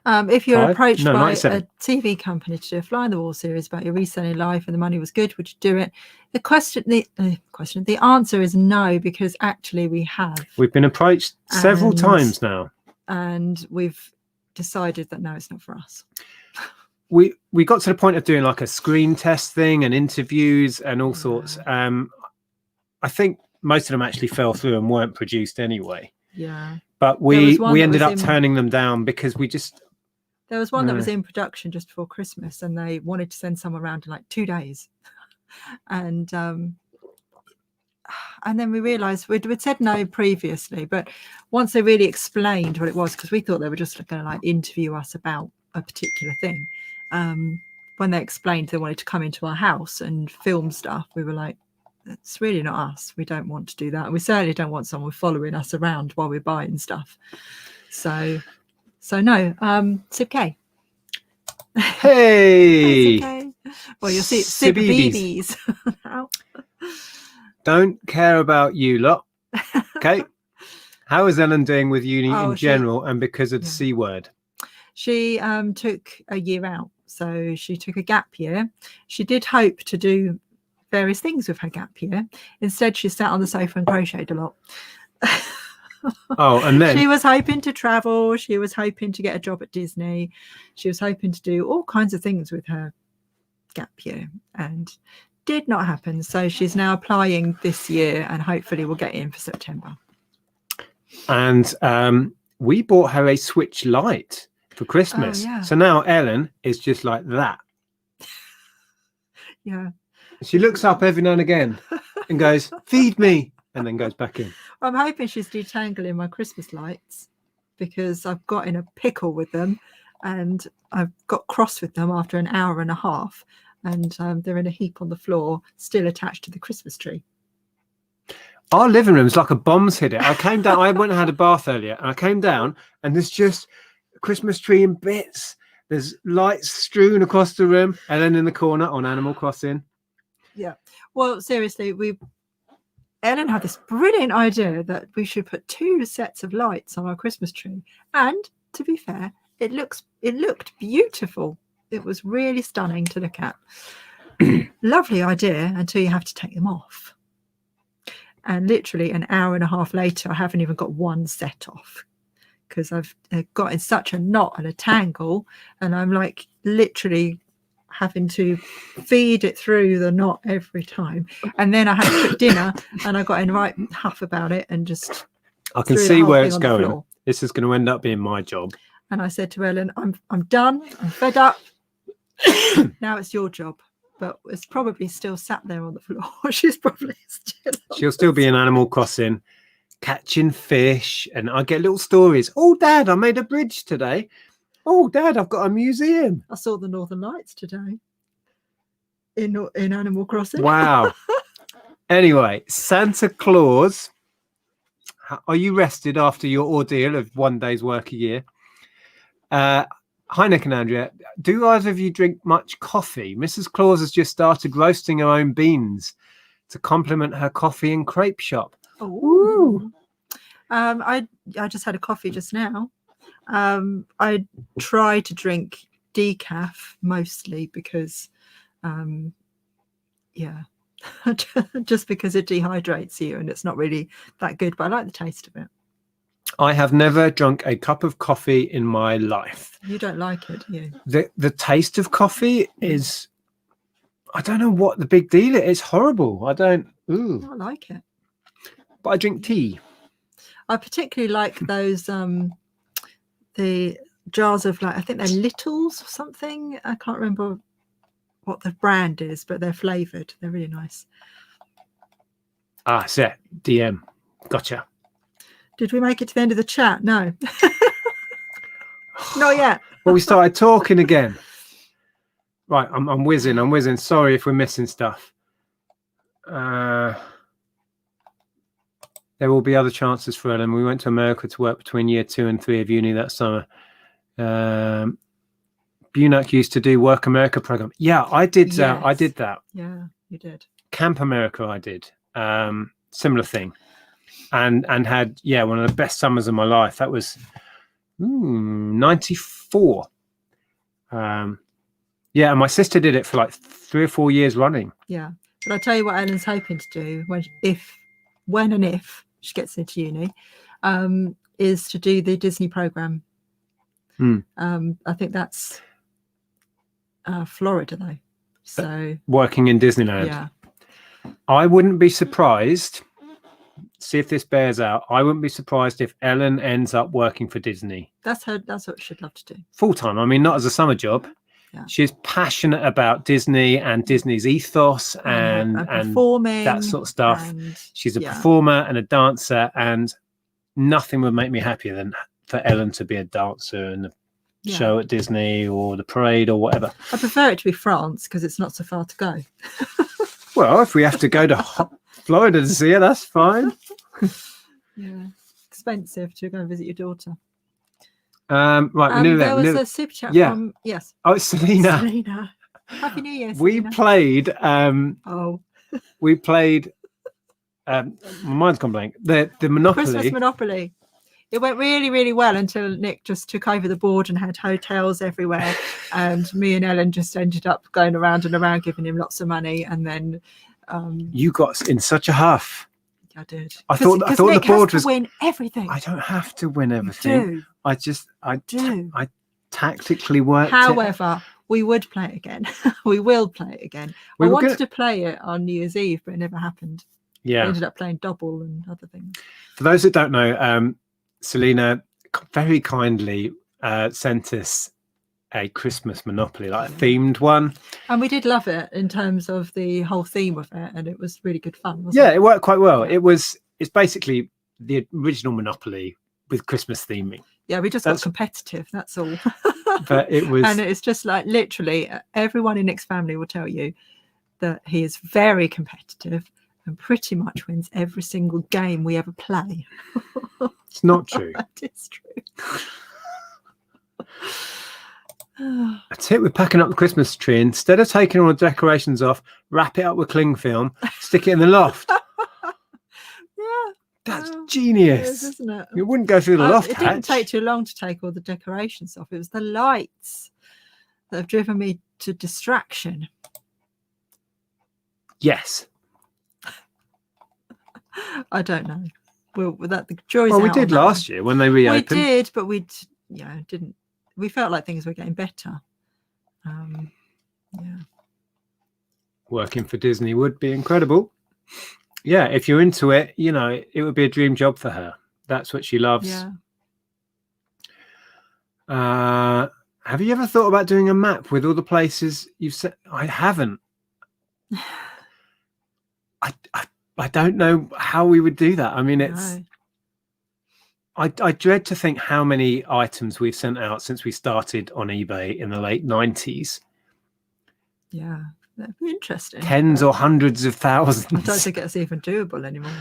S1: If you're
S2: 5?
S1: approached
S2: No,
S1: by
S2: 97.
S1: a TV company to do a fly on the wall series about your reselling life and the money was good, would you do it? The answer is no, because actually we have.
S2: We've been approached several times now.
S1: And we've decided that no, it's not for us.
S2: We got to the point of doing like a screen test thing and interviews and all sorts. I think most of them actually fell through and weren't produced anyway.
S1: Yeah.
S2: But we ended up turning them down because we just...
S1: There was one that was in production just before Christmas, and they wanted to send someone around in like 2 days. And then we realised we'd said no previously, but once they really explained what it was, because we thought they were just going to like interview us about a particular thing. When they explained they wanted to come into our house and film stuff, we were like, it's really not us. We don't want to do that. And we certainly don't want someone following us around while we're buying stuff. So no, it's okay.
S2: Hey.
S1: It's okay. Well, you'll see super babies.
S2: Don't care about you lot. Okay. How is Ellen doing with uni in general and because of the C word?
S1: She took a year out. So she took a gap year. She did hope to do various things with her gap year. Instead, she sat on the sofa and crocheted a lot.
S2: And then
S1: she was hoping to travel. She was hoping to get a job at Disney. She was hoping to do all kinds of things with her gap year, and did not happen. So she's now applying this year, and hopefully we'll get in for September.
S2: And we bought her a Switch Lite for Christmas. So now Ellen is just like that.
S1: Yeah.
S2: She looks up every now and again and goes, feed me, and then goes back in.
S1: I'm hoping she's detangling my Christmas lights, because I've got in a pickle with them, and I've got cross with them after an hour and a half, and they're in a heap on the floor, still attached to the Christmas tree.
S2: Our living room is like a bomb's hit it. I came down, I went and had a bath earlier, and I came down and there's just a Christmas tree in bits. There's lights strewn across the room, Ellen in the corner on Animal Crossing. Yeah.
S1: Well, seriously, Ellen had this brilliant idea that we should put 2 sets of lights on our Christmas tree. And to be fair, it looked beautiful. It was really stunning to look at. Lovely idea until you have to take them off. And literally an hour and a half later, I haven't even got one set off, because I've got in such a knot and a tangle, and I'm like literally having to feed it through the knot every time. And then I had to cook dinner, and I got in right huff about it, and just
S2: I can see where it's going. This is going to end up being my job. And
S1: I said to Ellen, I'm done. I'm fed up. Now it's your job. But it's probably still sat there on the floor. She's probably still.
S2: She'll still be in Animal Crossing, catching fish, and I get little stories. Oh, Dad, I made a bridge today. Oh, Dad, I've got a museum.
S1: I saw the Northern Lights today in Animal Crossing.
S2: Wow. Anyway, Santa Claus, are you rested after your ordeal of 1 day's work a year? Hi, Nick and Andrea. Do either of you drink much coffee? Mrs. Claus has just started roasting her own beans to complement her coffee and crepe shop.
S1: Oh, I just had a coffee just now. I try to drink decaf mostly because, just because it dehydrates you and it's not really that good, but I like the taste of it.
S2: I have never drunk a cup of coffee in my life.
S1: You don't like it, do you?
S2: The taste of coffee is, I don't know what the big deal is. It's horrible. I
S1: like it.
S2: But I drink tea.
S1: I particularly like those the jars of, like, I think they're Littles or something. I can't remember what the brand is, but they're flavoured. They're really nice.
S2: Set DM. Gotcha.
S1: Did we make it to the end of the chat? No. Not yet.
S2: Well, we started talking again. Right, I'm whizzing. Sorry if we're missing stuff. There will be other chances for Ellen. We went to America to work between year 2 and 3 of uni that summer. BUNAC used to do Work America program. Yeah, I did.
S1: Yes.
S2: I did that.
S1: Yeah, you did.
S2: Camp America, I did. Similar thing. And had one of the best summers of my life. That was 94. Yeah, and my sister did it for like 3 or 4 years running.
S1: Yeah, but I tell you what, Ellen's hoping to do when and if she gets into uni, is to do the Disney program. I think that's Florida though. So
S2: working in Disneyland.
S1: Yeah.
S2: I wouldn't be surprised. See if this bears out. I wouldn't be surprised if Ellen ends up working for Disney.
S1: That's what she'd love to do.
S2: Full time. I mean, not as a summer job.
S1: Yeah.
S2: She's passionate about Disney and Disney's ethos and
S1: performing,
S2: that sort of stuff.
S1: And,
S2: she's a performer and a dancer, and nothing would make me happier than for Ellen to be a dancer in the show at Disney or the parade or whatever.
S1: I prefer it to be France because it's not so far to go.
S2: Well, if we have to go to Florida to see her, that's fine.
S1: Yeah, expensive to go and visit your daughter.
S2: Right,
S1: there was a super chat from
S2: Oh, it's Selena.
S1: Selena. Happy New Year,
S2: We
S1: Selena.
S2: played. We played. My mind's gone blank. The Monopoly.
S1: Christmas Monopoly. It went really, really well until Nick just took over the board and had hotels everywhere, and me and Ellen just ended up going around and around, giving him lots of money, and then.
S2: You got in such a huff.
S1: I did.
S2: I thought
S1: Nick
S2: the board
S1: has to
S2: was
S1: win everything.
S2: I don't have to win everything. I
S1: do.
S2: I tactically worked.
S1: However, we would play it again. We will play it again. I wanted to play it on New Year's Eve, but it never happened.
S2: Yeah.
S1: We ended up playing double and other things.
S2: For those that don't know, Selena very kindly sent us a Christmas Monopoly, like a themed one.
S1: And we did love it in terms of the whole theme of it, and it was really good fun, wasn't
S2: it? Yeah, it worked quite well. It's basically the original Monopoly with Christmas theming.
S1: Yeah, we just got competitive, that's all.
S2: But it was,
S1: and it's just like literally everyone in Nick's family will tell you that he is very competitive and pretty much wins every single game we ever play.
S2: It's not true.
S1: It is true.
S2: That's it. We're packing up the Christmas tree. Instead of taking all the decorations off, wrap it up with cling film, stick it in the loft.
S1: Yeah,
S2: that's genius,
S1: it is, isn't it?
S2: It wouldn't go through the loft.
S1: It didn't take too long to take all the decorations off. It was the lights that have driven me to distraction.
S2: Yes.
S1: I don't know. The jury's
S2: well, we
S1: out
S2: did last year when they reopened.
S1: We did, but we didn't. We felt like things were getting better.
S2: Working for Disney would be incredible. Yeah, if you're into it, it would be a dream job for her. That's what she loves.
S1: Yeah.
S2: Have you ever thought about doing a map with all the places you've said? I haven't. I don't know how we would do that. I mean, I dread to think how many items we've sent out since we started on eBay in the late 90s.
S1: Yeah, that'd be interesting.
S2: Tens or hundreds of thousands.
S1: I don't think it's even doable anymore.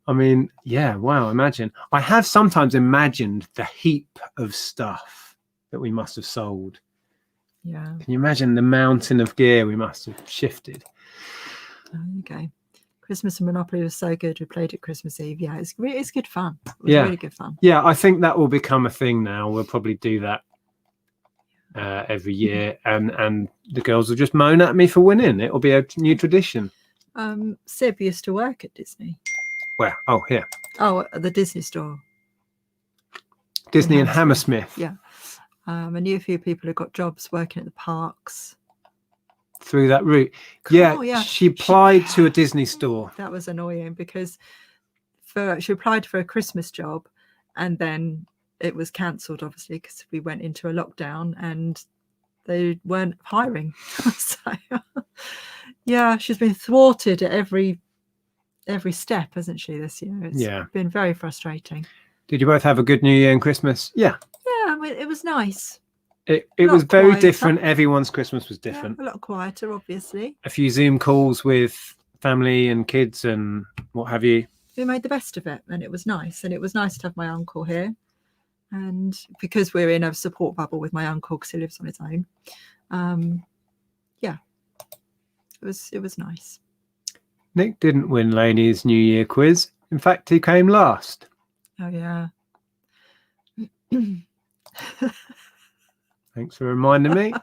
S2: I mean, yeah, wow, imagine. I have sometimes imagined the heap of stuff that we must have sold.
S1: Yeah.
S2: Can you imagine the mountain of gear we must have shifted?
S1: Okay. Christmas and Monopoly was so good. We played it Christmas Eve. Yeah, it's good fun. It was really good fun.
S2: Yeah, I think that will become a thing now. We'll probably do that every year, and the girls will just moan at me for winning. It'll be a new tradition.
S1: Sib used to work at Disney.
S2: Where? Oh, here.
S1: Oh, at the Disney store.
S2: Disney and Hammersmith.
S1: Yeah. I knew a few people who got jobs working at the parks.
S2: Through that route. Yeah, she applied to a Disney store.
S1: That was annoying because she applied for a Christmas job and then it was cancelled, obviously, because we went into a lockdown and they weren't hiring. So yeah, she's been thwarted at every step, hasn't she, this year? It's been very frustrating.
S2: Did you both have a good New Year and Christmas? Yeah,
S1: it was nice.
S2: It was very different. Everyone's Christmas was different.
S1: A lot quieter, obviously.
S2: A few Zoom calls with family and kids and what have you.
S1: We made the best of it, and it was nice. And it was nice to have my uncle here. And because we're in a support bubble with my uncle because he lives on his own, it was nice.
S2: Nick didn't win Lainey's New Year quiz. In fact, he came last.
S1: Oh, yeah.
S2: Thanks for reminding me.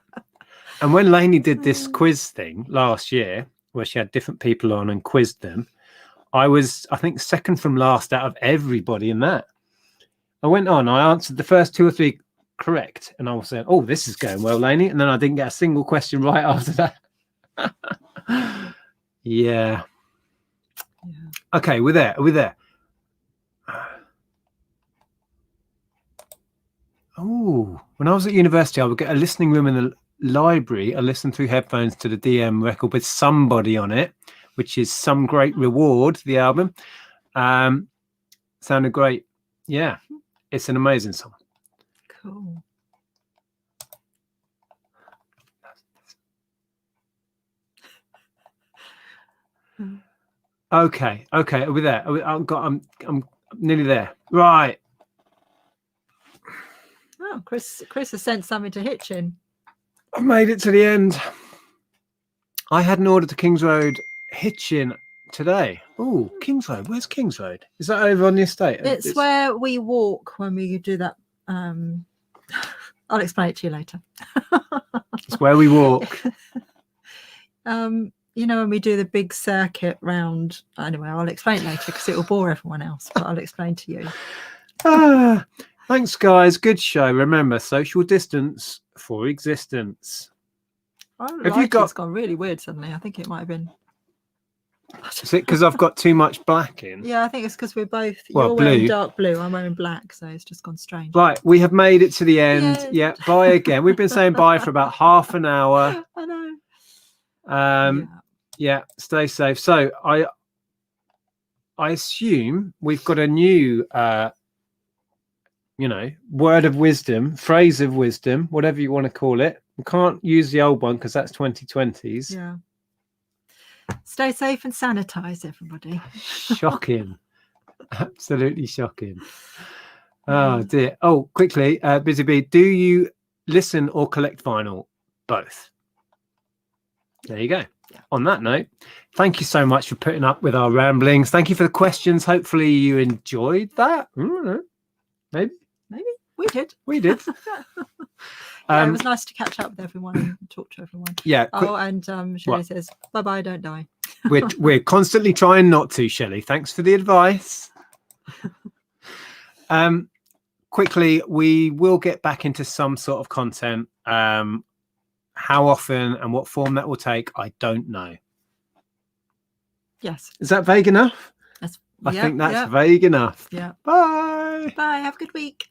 S2: And when Lainey did this quiz thing last year, where she had different people on and quizzed them, I was, I think, second from last out of everybody in that. I went on, I answered the first 2 or 3 correct, and I was saying, oh, this is going well, Lainey. And then I didn't get a single question right after that. Yeah. Okay, we're there. We're there. Oh, when I was at university, I would get a listening room in the library. I listened through headphones to the DM record with Somebody on it, which is Some Great Reward, the album. Sounded great. Yeah, it's an amazing song.
S1: Cool.
S2: Okay, are we there? I'm nearly there. Right.
S1: Oh, Chris has sent something to Hitchin.
S2: I've made it to the end. I had an order to Kings Road Hitchin today. Oh, Kings Road. Where's Kings Road? Is that over on the estate?
S1: It's where we walk when we do that. I'll explain it to you later.
S2: It's where we walk.
S1: You know, when we do the big circuit round. Anyway, I'll explain it later because it will bore everyone else, but I'll explain to you.
S2: Thanks, guys. Good show. Remember, social distance for existence.
S1: Have you got? It's gone really weird suddenly. I think it might have been.
S2: Is it because I've got too much black in?
S1: Yeah, I think it's because we're both.
S2: Well,
S1: you're wearing dark blue. I'm wearing black, so it's just gone strange.
S2: Right, we have made it to the end. Yeah, bye again. We've been saying bye for about half an hour.
S1: I know.
S2: Yeah, stay safe. So I assume we've got a new word of wisdom, phrase of wisdom, whatever you want to call it. We can't use the old one because that's 2020s.
S1: Yeah. Stay safe and sanitize, everybody.
S2: Shocking. Absolutely shocking. Oh dear. Oh, quickly, Busy Bee, do you listen or collect vinyl? Both. There you go. Yeah. On that note, thank you so much for putting up with our ramblings. Thank you for the questions. Hopefully you enjoyed that. Maybe
S1: we did. It was nice to catch up with everyone and talk to everyone.
S2: Yeah.
S1: And Shelley says, bye-bye, don't die.
S2: We're constantly trying not to, Shelley. Thanks for the advice. Quickly, we will get back into some sort of content. How often and what form that will take, I don't know.
S1: Yes.
S2: Is that vague enough? I think that's vague enough.
S1: Yeah.
S2: Bye.
S1: Bye. Have a good week.